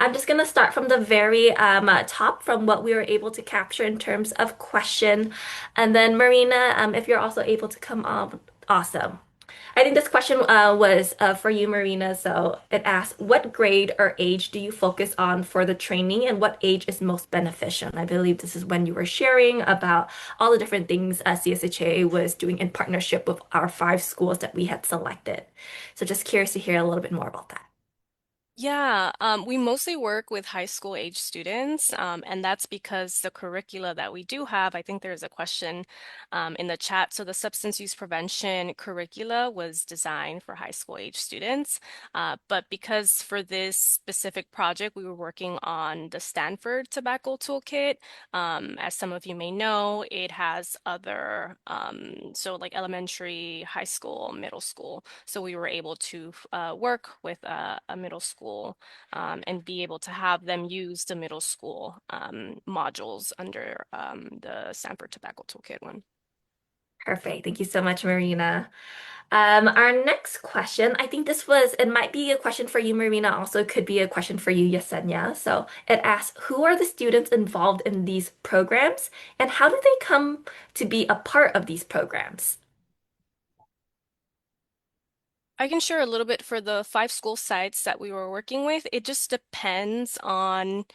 I'm just going to start from the very top from what we were able to capture in terms of question. And then Marina, if you're also able to come on, awesome. I think this question was for you, Marina. So it asks, what grade or age do you focus on for the training and what age is most beneficial? And I believe this is when you were sharing about all the different things CSHA was doing in partnership with our 5 schools that we had selected. So just curious to hear a little bit more about that. Yeah, we mostly work with high school age students, and that's because the curricula that we do have, I think there's a question in the chat. So the substance use prevention curricula was designed for high school age students, but because for this specific project, we were working on the Stanford Tobacco Toolkit. As some of you may know, it has other, so like elementary, high school, middle school. So we were able to work with a middle school and be able to have them use the middle school modules under the Stanford Tobacco Toolkit one. Perfect. Thank you so much, Marina. Our next question, I think it might be a question for you, Marina, also could be a question for you, Yesenia. So it asks, who are the students involved in these programs and how do they come to be a part of these programs? I can share a little bit for the 5 school sites that we were working with. It just depends on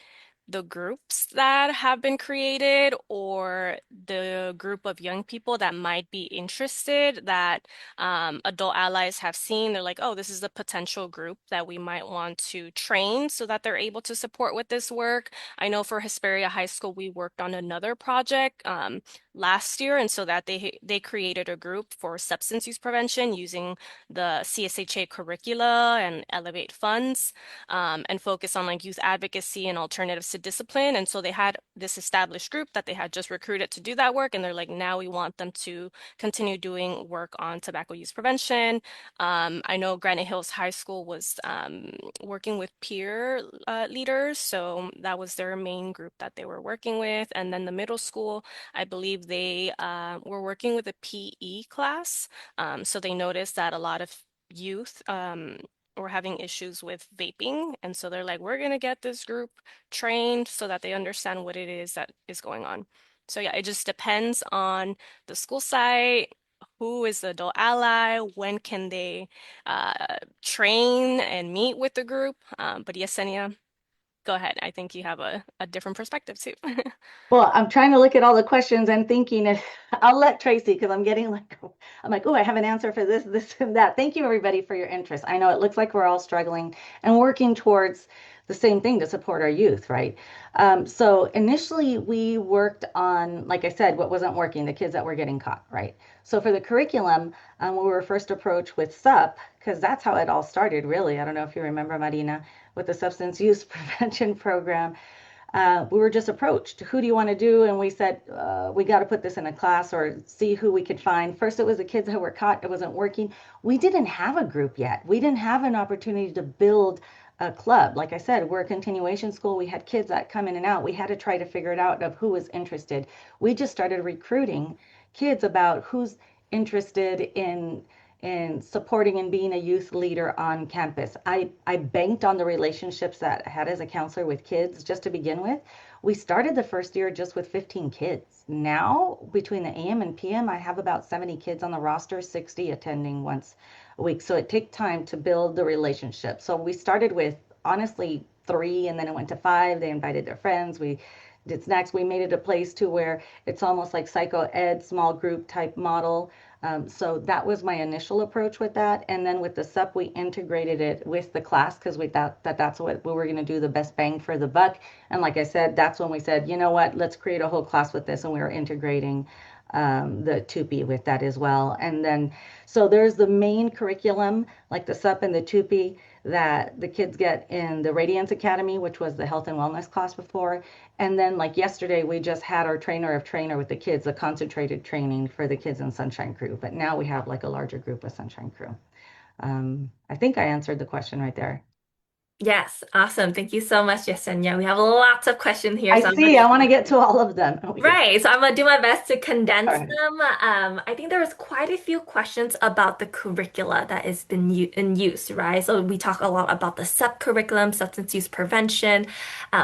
the groups that have been created or the group of young people that might be interested that adult allies have seen. They're like, oh, this is a potential group that we might want to train so that they're able to support with this work. I know for Hesperia High School, we worked on another project last year, and so that they created a group for substance use prevention using the CSHA curricula and Elevate funds and focus on like youth advocacy and alternatives to discipline. And so they had this established group that they had just recruited to do that work. And they're like, now we want them to continue doing work on tobacco use prevention. I know Granite Hills High School was working with peer leaders. So that was their main group that they were working with. And then the middle school, I believe they were working with a PE class. So they noticed that a lot of youth were having issues with vaping. And so they're like, we're going to get this group trained so that they understand what it is that is going on. So yeah, it just depends on the school site, who is the adult ally, when can they train and meet with the group. But Yesenia, go ahead. I think you have a different perspective too. Well, I'm trying to look at all the questions and thinking, and I'll let Tracy because I'm like, oh, I have an answer for this, this, and that. Thank you, everybody, for your interest. I know it looks like we're all struggling and working towards the same thing to support our youth, right? So initially, we worked on, like I said, what wasn't working, the kids that were getting caught, right? So for the curriculum, we were first approached with SUP because that's how it all started, really. I don't know if you remember, Marina, with the substance use prevention program. We were just approached. Who do you want to do? And we said, we got to put this in a class or see who we could find. First, it was the kids that were caught. It wasn't working. We didn't have a group yet. We didn't have an opportunity to build a club. Like I said, we're a continuation school. We had kids that come in and out. We had to try to figure it out of who was interested. We just started recruiting kids about who's interested in supporting and being a youth leader on campus. I banked on the relationships that I had as a counselor with kids just to begin with. We started the first year just with 15 kids. Now, between the AM and PM, I have about 70 kids on the roster, 60 attending once a week. So it takes time to build the relationship. So we started with honestly 3 and then it went to 5. They invited their friends. We did snacks. We made it a place to where it's almost like psycho ed, small group type model. So that was my initial approach with that. And then with the SUP, we integrated it with the class because we thought that that's what we were going to do the best bang for the buck. And like I said, that's when we said, you know what, let's create a whole class with this. And we were integrating the TUPE with that as well. And then, so there's the main curriculum, like the SUP and the TUPE that the kids get in the Radiance Academy, which was the health and wellness class before. And then like yesterday, we just had our trainer of trainer with the kids, a concentrated training for the kids in Sunshine Crew. But now we have like a larger group of Sunshine Crew. I think I answered the question right there. Yes, awesome. Thank you so much, Yesenia. We have lots of questions here, I so I'm see. I want to get to all of them. right. So I'm gonna do my best to All condense right. them. I think there was quite a few questions about the curricula that has been in use, right? So we talk a lot about the SUP curriculum, substance use prevention.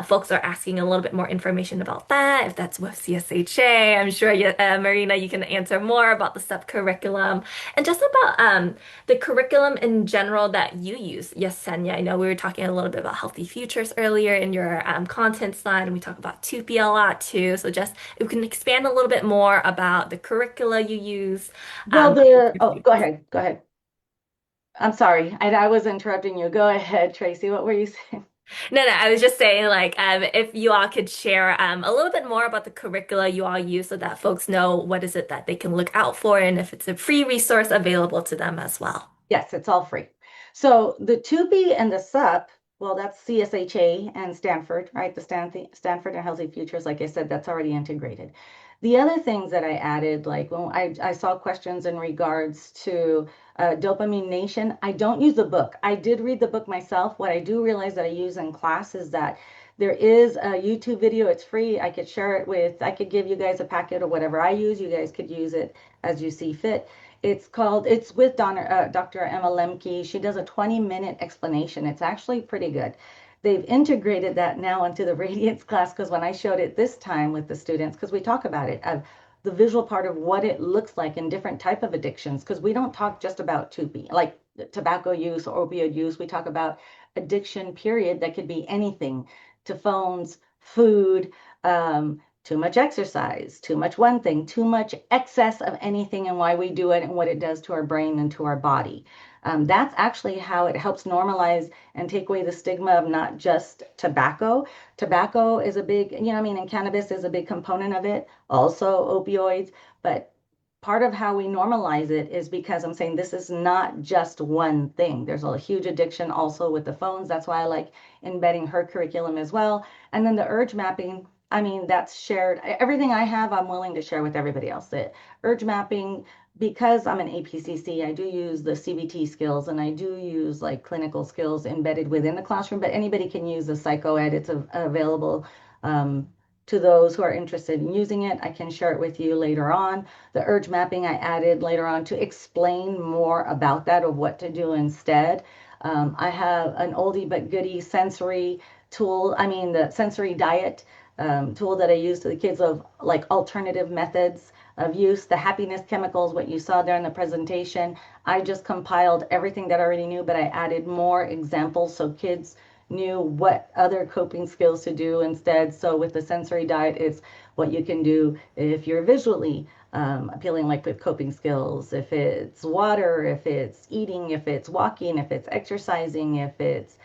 Folks are asking a little bit more information about that, if that's with CSHA. I'm sure Marina, you can answer more about the SUP curriculum and just about the curriculum in general that you use. Yesenia, I know we were talking a little bit about healthy futures earlier in your content slide, and we talk about 2P a lot too. So just if we can expand a little bit more about the curricula you use. Well, go ahead. Go ahead. I'm sorry. I was interrupting you. Go ahead, Tracy. What were you saying? No, I was just saying, like, if you all could share a little bit more about the curricula you all use so that folks know what is it that they can look out for and if it's a free resource available to them as well. Yes, it's all free. So the 2B and the SUP, well, that's CSHA and Stanford, right? The Stanford and Healthy Futures, like I said, that's already integrated. The other things that I added, like when I saw questions in regards to Dopamine Nation, I don't use the book. I did read the book myself. What I do realize that I use in class is that there is a YouTube video. It's free. I could share it with, I could give you guys a packet or whatever I use. You guys could use it as you see fit. It's with Dr. Emma Lemke. She does a 20-minute explanation. It's actually pretty good. They've integrated that now into the Radiance class because when I showed it this time with the students, because we talk about it, the visual part of what it looks like in different type of addictions, because we don't talk just about 2B, like tobacco use or opioid use. We talk about addiction, period, that could be anything to phones, food, too much exercise, too much one thing, too much excess of anything and why we do it and what it does to our brain and to our body. That's actually how it helps normalize and take away the stigma of not just tobacco. Tobacco is a big, and cannabis is a big component of it, also opioids, but part of how we normalize it is because I'm saying this is not just one thing. There's a huge addiction also with the phones. That's why I like embedding her curriculum as well. And then the urge mapping, that's shared. Everything I have, I'm willing to share with everybody else. The urge mapping, because I'm an APCC, I do use the CBT skills and I do use like clinical skills embedded within the classroom, but anybody can use the psychoed. It's available to those who are interested in using it. I can share it with you later on. The urge mapping I added later on to explain more about that, of what to do instead. I have an oldie but goodie sensory tool, the sensory diet tool that I use to the kids of like alternative methods of use. The happiness chemicals, what you saw there in the presentation, I just compiled everything that I already knew, but I added more examples so kids knew what other coping skills to do instead. So with the sensory diet, it's what you can do if you're visually appealing, like with coping skills, if it's water, if it's eating, if it's walking, if it's exercising, if it's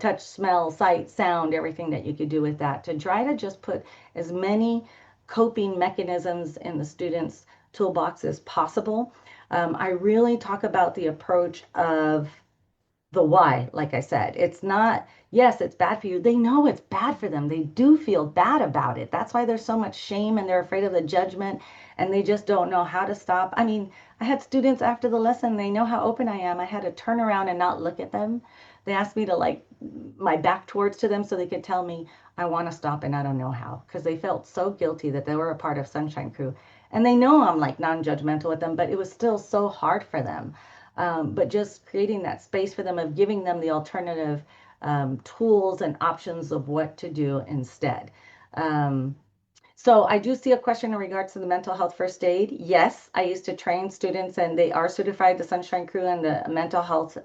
touch, smell, sight, sound, everything that you could do with that, to try to just put as many coping mechanisms in the students' toolbox as possible. I really talk about the approach of the why. Like I said, it's not, yes, it's bad for you. They know it's bad for them. They do feel bad about it. That's why there's so much shame and they're afraid of the judgment and they just don't know how to stop. I had students after the lesson, they know how open I am. I had to turn around and not look at them. They asked me to like my back towards to them so they could tell me I want to stop and I don't know how, because they felt so guilty that they were a part of Sunshine Crew. And they know I'm like non-judgmental with them, but it was still so hard for them. But just creating that space for them, of giving them the alternative tools and options of what to do instead. So I do see a question in regards to the mental health first aid. Yes, I used to train students and they are certified, the Sunshine Crew and the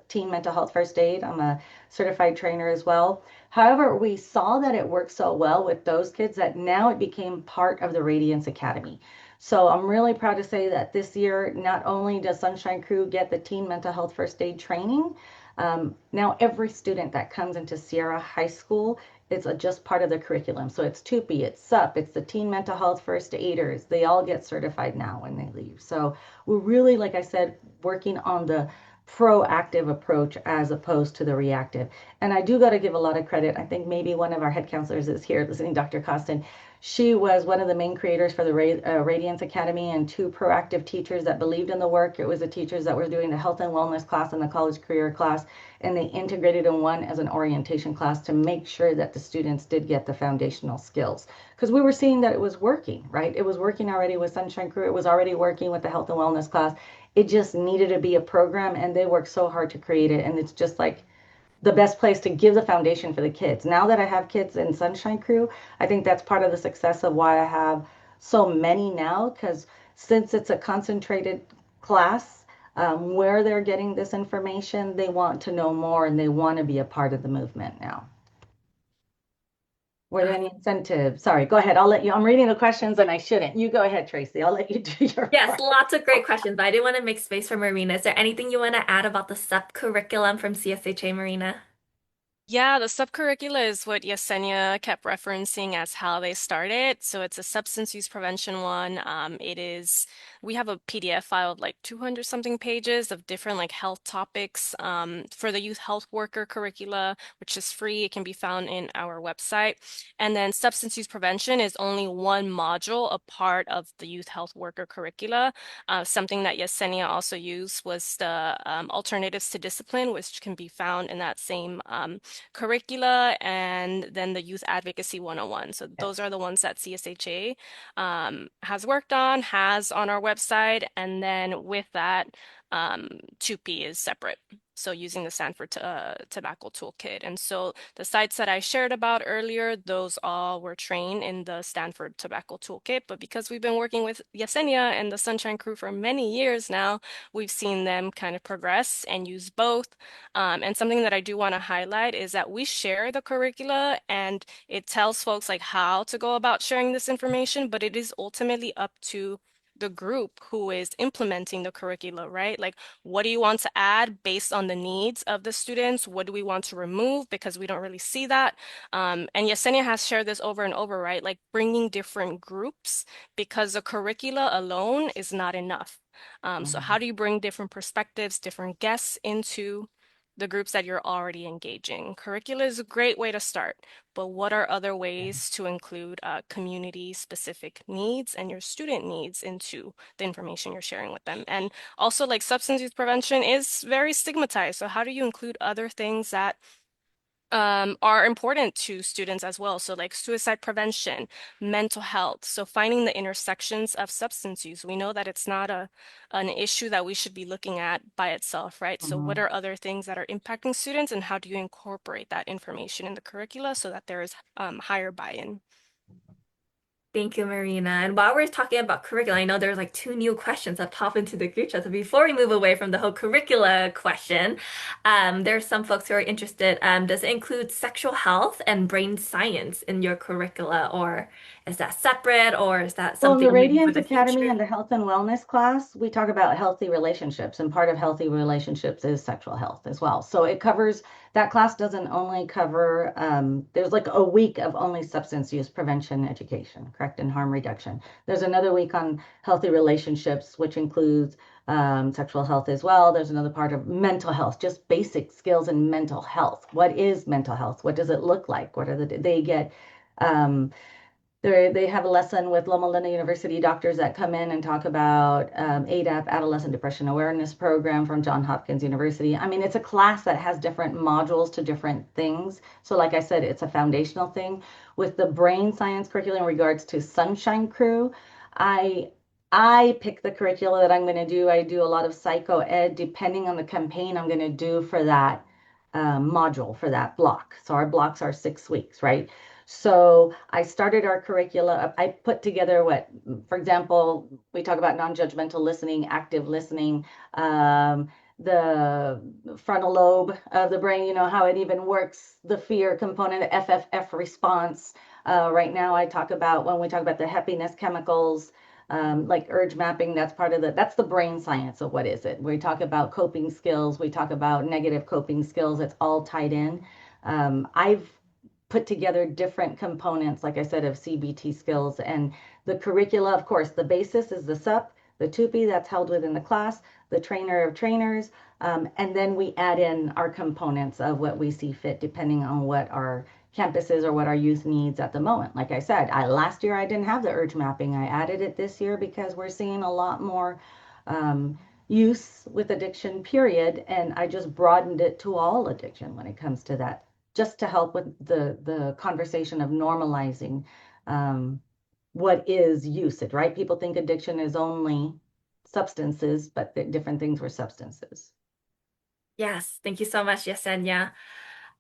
teen mental health first aid. I'm a certified trainer as well. However, we saw that it worked so well with those kids that now it became part of the Radiance Academy. So I'm really proud to say that this year, not only does Sunshine Crew get the teen mental health first aid training, now every student that comes into Sierra High School It's just part of the curriculum. So it's TUPE, it's SUP, it's the Teen Mental Health First Aiders. They all get certified now when they leave. So we're really, like I said, working on the proactive approach as opposed to the reactive. And I do got to give a lot of credit. I think maybe one of our head counselors is here listening, Dr. Costin. She was one of the main creators for the Radiance Academy and two proactive teachers that believed in the work. It was the teachers that were doing the health and wellness class and the college career class, and they integrated in one as an orientation class to make sure that the students did get the foundational skills. Because we were seeing that it was working, right? It was working already with Sunshine Crew. It was already working with the health and wellness class. It just needed to be a program, and they worked so hard to create it. And it's just like the best place to give the foundation for the kids. Now that I have kids in Sunshine Crew, I think that's part of the success of why I have so many now, because since it's a concentrated class, where they're getting this information, they want to know more and they want to be a part of the movement now. Were there any incentives? Sorry, go ahead. I'll let you. I'm reading the questions and I shouldn't. You go ahead, Tracy. I'll let you do your Yes, part. lots of great questions, but I do want to make space for Marina. Is there anything you want to add about the sub curriculum from CSHA, Marina? Yeah, the subcurricula is what Yesenia kept referencing as how they started. So it's a substance use prevention one. We have a PDF file of like 200 something pages of different like health topics for the youth health worker curricula, which is free. It can be found in our website. And then substance use prevention is only one module, a part of the youth health worker curricula. Something that Yesenia also used was the alternatives to discipline, which can be found in that same curricula, and then the Youth Advocacy 101. So those are the ones that CSHA has worked on, has on our website, and then with that, 2P is separate. So using the Stanford Tobacco Toolkit. And so the sites that I shared about earlier, those all were trained in the Stanford Tobacco Toolkit. But because we've been working with Yesenia and the Sunshine Crew for many years now, we've seen them kind of progress and use both. And something that I do want to highlight is that we share the curricula and it tells folks like how to go about sharing this information, but it is ultimately up to the group who is implementing the curricula, right? Like, what do you want to add based on the needs of the students? What do we want to remove because we don't really see that? And Yesenia has shared this over and over, right? Like bringing different groups because the curricula alone is not enough. So how do you bring different perspectives, different guests into the groups that you're already engaging? Curricula is a great way to start, but what are other ways to include community-specific needs and your student needs into the information you're sharing with them? And also, like substance use prevention is very stigmatized. So how do you include other things that are important to students as well? So like suicide prevention, mental health. So finding the intersections of substance use. We know that it's not an issue that we should be looking at by itself, right? So what are other things that are impacting students and how do you incorporate that information in the curricula so that there is higher buy-in? Thank you, Marina. And while we're talking about curricula, I know there's like two new questions that pop into the group chat. So before we move away from the whole curricula question, there's some folks who are interested. Does it include sexual health and brain science in your curricula, or is that separate, or is that Well, in the something maybe for Radiance the Academy future? and the health and wellness class, we talk about healthy relationships, and part of healthy relationships is sexual health as well. So it covers, that class doesn't only cover, there's like a week of only substance use prevention education, correct, and harm reduction. There's another week on healthy relationships, which includes sexual health as well. There's another part of mental health, just basic skills in mental health. What is mental health? What does it look like? What are they get? Um, they have a lesson with Loma Linda University doctors that come in and talk about ADAP, Adolescent Depression Awareness Program from Johns Hopkins University. I mean, it's a class that has different modules to different things. So like I said, it's a foundational thing. With the brain science curriculum in regards to Sunshine Crew, I I pick the curricula that I'm going to do. I do a lot of psycho ed depending on the campaign I'm going to do for that module, for that block. So our blocks are 6 weeks, right? So I started our curricula. I put together what, for example, we talk about non-judgmental listening, active listening, the frontal lobe of the brain, you know, how it even works, the fear component, the FFF response. Right now, I talk about, when we talk about the happiness chemicals, like urge mapping, that's part of that's the brain science of what is it. We talk about coping skills, we talk about negative coping skills, it's all tied in. I've put together different components, like I said, of CBT skills. And the curricula, of course, the basis is the SUP, the TUPE that's held within the class, the trainer of trainers, and then we add in our components of what we see fit depending on what our campus is or what our youth needs at the moment. Like I said, last year I didn't have the urge mapping. I added it this year because we're seeing a lot more use with addiction, period, and I just broadened it to all addiction when it comes to that, just to help with the conversation of normalizing what is usage, right? People think addiction is only substances, but different things were substances. Yes, thank you so much, Yesenia.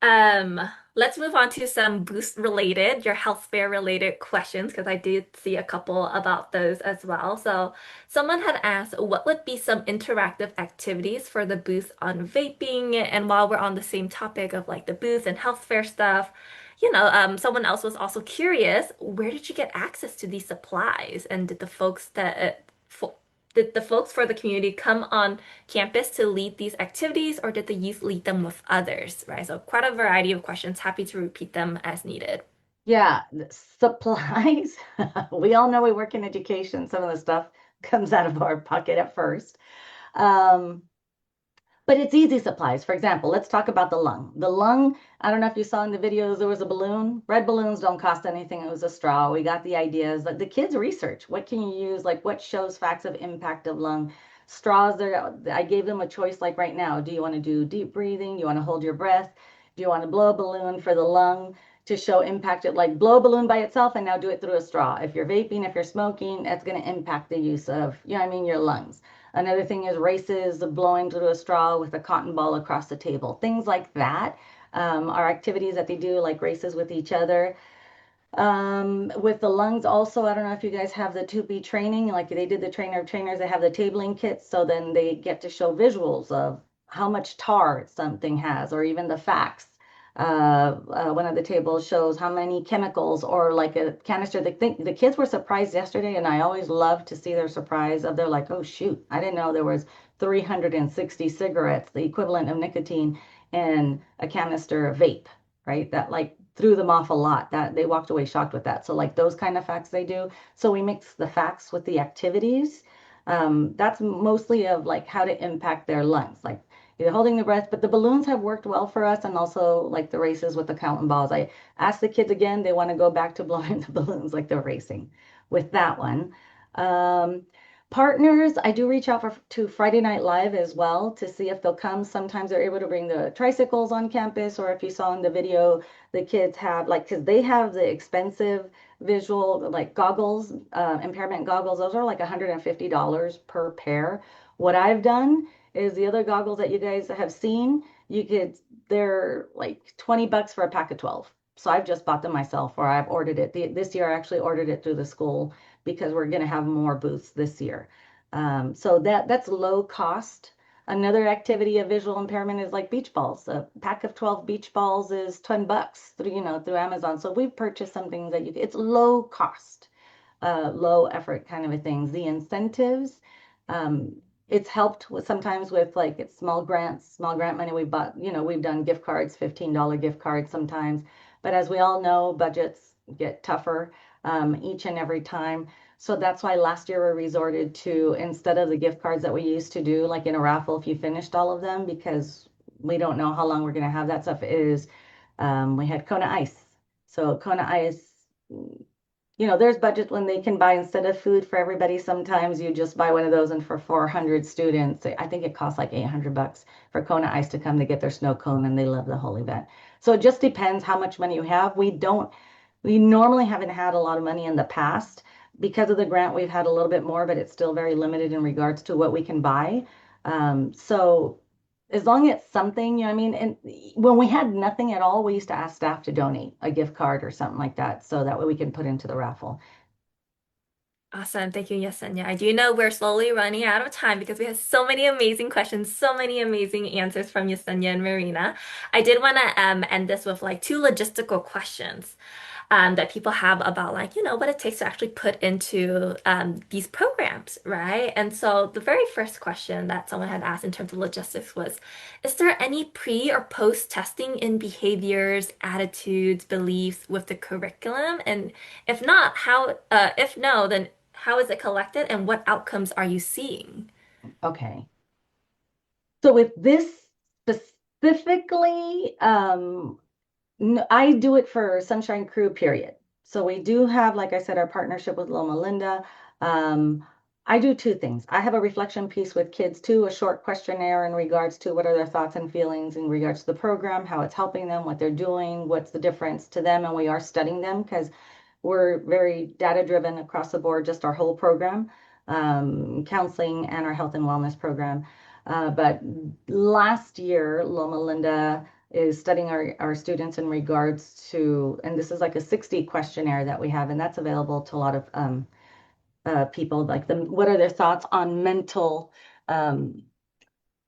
Um, let's move on to some boost related, your health fair related questions, because I did see a couple about those as well. So someone had asked, what would be some interactive activities for the booth on vaping? And while we're on the same topic of like the booth and health fair stuff, someone else was also curious, where did you get access to these supplies? And did the folks for the community come on campus to lead these activities, or did the youth lead them with others, right? So quite a variety of questions. Happy to repeat them as needed. Yeah, supplies. We all know we work in education. Some of the stuff comes out of our pocket at first. Um, but it's easy supplies. For example, let's talk about the lung. The lung, I don't know if you saw in the videos, there was a balloon. Red balloons don't cost anything. It was a straw. We got the ideas. Like the kids research. What can you use? Like what shows facts of impact of lung? Straws there. I gave them a choice like right now. Do you want to do deep breathing? Do you want to hold your breath? Do you want to blow a balloon for the lung to show impact? It like blow a balloon by itself and now do it through a straw. If you're vaping, if you're smoking, that's going to impact the use of, your lungs. Another thing is races, blowing through a straw with a cotton ball across the table. Things like that are activities that they do, like races with each other. With the lungs also, I don't know if you guys have the 2B training, like they did the trainer of trainers, they have the tabling kits, so then they get to show visuals of how much tar something has, or even the facts. One of the tables shows how many chemicals or like a canister. The kids were surprised yesterday, and I always love to see their surprise of they're like, oh shoot, I didn't know there was 360 cigarettes, the equivalent of nicotine, in a canister of vape, right? That like threw them off a lot. That they walked away shocked with that. So like those kind of facts they do. So we mix the facts with the activities. That's mostly of like how to impact their lungs, like either holding the breath, but the balloons have worked well for us, and also like the races with the counting balls. I asked the kids again, they want to go back to blowing the balloons like they're racing with that one. Um, Partners, I do reach out to Friday Night Live as well to see if they'll come. Sometimes they're able to bring the tricycles on campus, or if you saw in the video, the kids have like, because they have the expensive visual like goggles, impairment goggles. Those are like $150 per pair. What I've done is the other goggles that you guys have seen, they're like 20 bucks for a pack of 12. So I've just bought them myself, or I've ordered it. This year I actually ordered it through the school because we're going to have more booths this year. So that's low cost. Another activity of visual impairment is like beach balls. A pack of 12 beach balls is 10 bucks through Amazon. So we've purchased some things it's low cost, low effort kind of a things. The incentives, it's helped with sometimes with like it's small grant money. We've bought, we've done gift cards, $15 gift cards sometimes. But as we all know, budgets get tougher each and every time. So that's why last year we resorted to, instead of the gift cards that we used to do, like in a raffle, if you finished all of them, because we don't know how long we're going to have that stuff, is we had Kona Ice. So Kona Ice, there's budget when they can buy, instead of food for everybody, sometimes you just buy one of those, and for 400 students, I think it costs like 800 bucks for Kona Ice to come to get their snow cone, and they love the whole event. So it just depends how much money you have. We normally haven't had a lot of money in the past. Because of the grant, we've had a little bit more, but it's still very limited in regards to what we can buy. So as long as it's something, and when we had nothing at all, we used to ask staff to donate a gift card or something like that, so that way we can put into the raffle. Awesome. Thank you, Yesenia. I do know we're slowly running out of time because we have so many amazing questions, so many amazing answers from Yesenia and Marina. I did want to end this with like two logistical questions. that people have about like, what it takes to actually put into these programs, right? And so the very first question that someone had asked in terms of logistics was, is there any pre or post testing in behaviors, attitudes, beliefs with the curriculum? And if not, if no, then how is it collected and what outcomes are you seeing? Okay. So with this specifically, I do it for Sunshine Crew, period. So we do have, like I said, our partnership with Loma Linda. Um, I do two things. I have a reflection piece with kids too, a short questionnaire in regards to what are their thoughts and feelings in regards to the program, how it's helping them, what they're doing, what's the difference to them, and we are studying them because we're very data driven across the board, just our whole program, counseling and our health and wellness program. But last year, Loma Linda is studying our students in regards to, and this is like a 60 questionnaire that we have, and that's available to a lot of people, like them, what are their thoughts on um,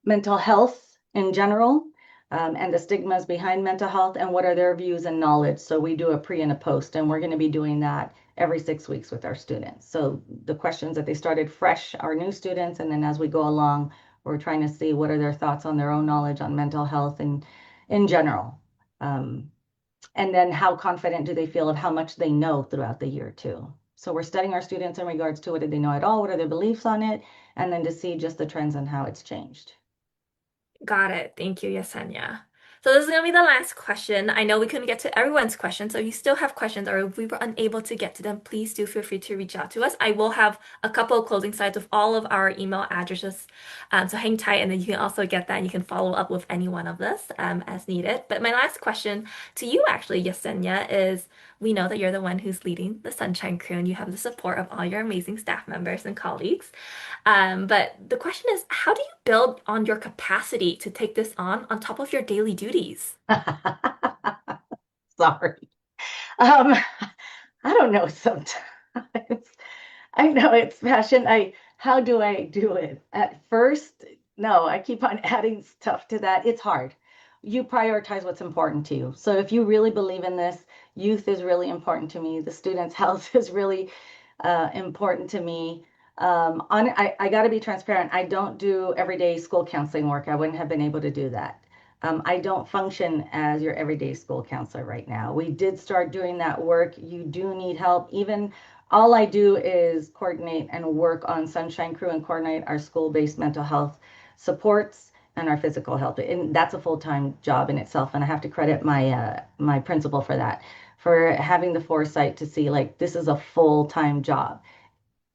mental health in general, and the stigmas behind mental health, and what are their views and knowledge. So we do a pre and a post, and we're going to be doing that every 6 weeks with our students. So the questions that they started fresh are new students, and then as we go along, we're trying to see what are their thoughts on their own knowledge on mental health and in general. And then how confident do they feel of how much they know throughout the year too. So we're studying our students in regards to what did they know at all, what are their beliefs on it, and then to see just the trends and how it's changed. Got it. Thank you, Yesenia. So this is going to be the last question. I know we couldn't get to everyone's questions, so if you still have questions or if we were unable to get to them, please do feel free to reach out to us. I will have a couple of closing slides with all of our email addresses. So hang tight and then you can also get that and you can follow up with any one of this as needed. But my last question to you actually, Yesenia, is we know that you're the one who's leading the Sunshine Crew and you have the support of all your amazing staff members and colleagues. But the question is, how do you build on your capacity to take this on top of your daily duties? Sorry. Um, I don't know sometimes. I know it's passion. How do I do it? At first, no, I keep on adding stuff to that. It's hard. You prioritize what's important to you. So if you really believe in this, youth is really important to me. The students' health is really important to me. I got to be transparent. I don't do everyday school counseling work. I wouldn't have been able to do that. I don't function as your everyday school counselor right now. We did start doing that work. You do need help. Even all I do is coordinate and work on Sunshine Crew and coordinate our school-based mental health supports and our physical health. And that's a full-time job in itself. And I have to credit my principal for that, for having the foresight to see like this is a full-time job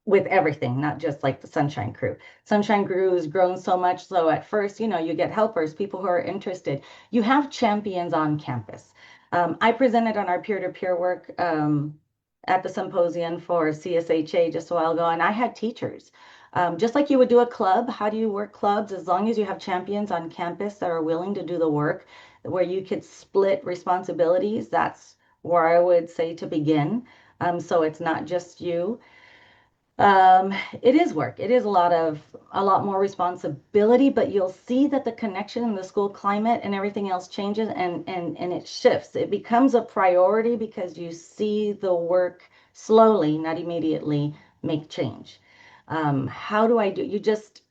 with everything, not just like the Sunshine Crew. Sunshine Crew has grown so much. So at first, you get helpers, people who are interested. You have champions on campus. I presented on our peer-to-peer work at the symposium for CSHA just a while ago, and I had teachers. Just like you would do a club, how do you work clubs? As long as you have champions on campus that are willing to do the work, where you could split responsibilities, that's where I would say to begin. So it's not just you. It is work. It is a lot more responsibility, but you'll see that the connection in the school climate and everything else changes and it shifts. It becomes a priority because you see the work slowly, not immediately, make change. How do I do? You just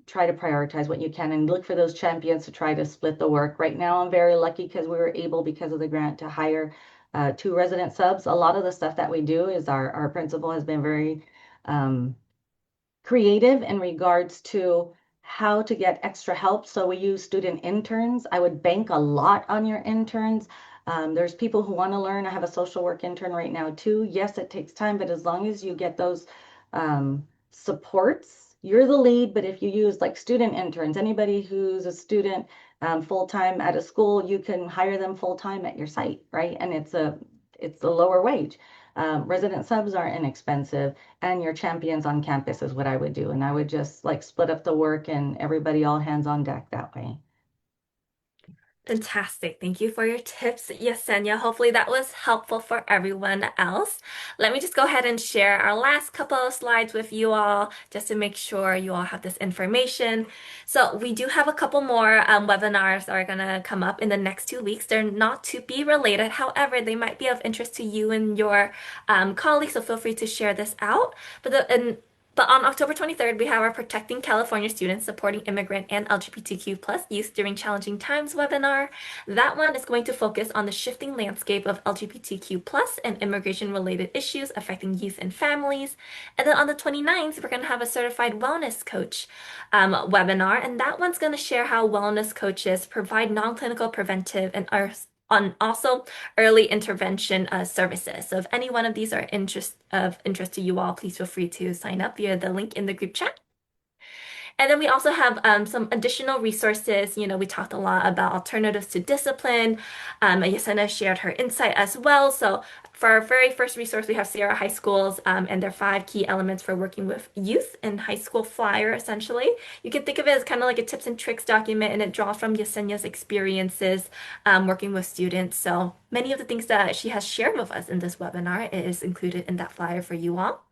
try to prioritize what you can and look for those champions to try to split the work. Right now, I'm very lucky because we were able, because of the grant, to hire 2 resident subs. A lot of the stuff that we do is our principal has been very creative in regards to how to get extra help. So we use student interns. I would bank a lot on your interns. There's people who want to learn. I have a social work intern right now too. Yes, it takes time, but as long as you get those supports, you're the lead. But if you use like student interns, anybody who's a student full-time at a school, you can hire them full-time at your site, right? And it's a lower wage. Resident subs are inexpensive, and your champions on campus is what I would do. And I would just like split up the work and everybody all hands on deck that way. Fantastic. Thank you for your tips, Yesenia. Hopefully that was helpful for everyone else. Let me just go ahead and share our last couple of slides with you all just to make sure you all have this information. So we do have a couple more webinars that are going to come up in the next 2 weeks. They're not to be related. However, they might be of interest to you and your colleagues, so feel free to share this out. But on October 23rd, we have our Protecting California Students Supporting Immigrant and LGBTQ plus Youth During Challenging Times webinar. That one is going to focus on the shifting landscape of LGBTQ plus and immigration-related issues affecting youth and families. And then on the 29th, we're going to have a Certified Wellness Coach webinar, and that one's going to share how wellness coaches provide non-clinical preventive and are on also early intervention services. So if any one of these are of interest to you all, please feel free to sign up via the link in the group chat. And then we also have some additional resources. You know, we talked a lot about alternatives to discipline. Yesenia shared her insight as well. So for our very first resource, we have Sierra High Schools and their 5 key elements for working with youth in high school flyer, essentially. You can think of it as kind of like a tips and tricks document, and it draws from Yesenia's experiences working with students. So many of the things that she has shared with us in this webinar is included in that flyer for you all.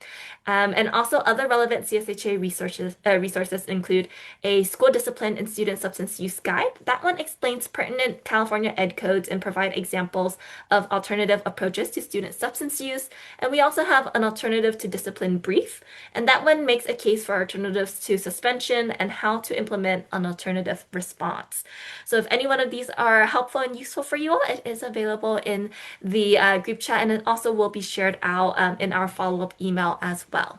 And also other relevant CSHA resources include a school discipline and student substance use guide. That one explains pertinent California ed codes and provide examples of alternative approaches to student substance use. And we also have an alternative to discipline brief, and that one makes a case for alternatives to suspension and how to implement an alternative response. So if any one of these are helpful and useful for you all, it is available in the group chat, and it also will be shared out in our follow-up email as well.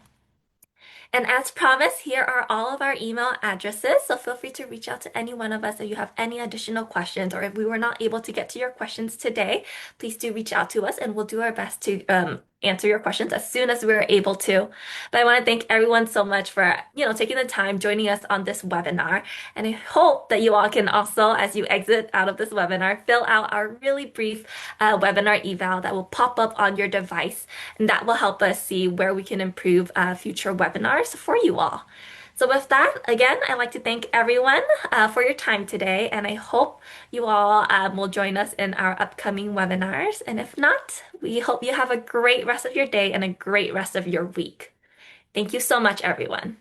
And as promised, here are all of our email addresses. So feel free to reach out to any one of us if you have any additional questions, or if we were not able to get to your questions today, please do reach out to us and we'll do our best to answer your questions as soon as we're able to. But I want to thank everyone so much for, taking the time joining us on this webinar. And I hope that you all can also, as you exit out of this webinar, fill out our really brief webinar eval that will pop up on your device. And that will help us see where we can improve future webinars for you all. So with that, again, I'd like to thank everyone for your time today, and I hope you all will join us in our upcoming webinars. And if not, we hope you have a great rest of your day and a great rest of your week. Thank you so much, everyone.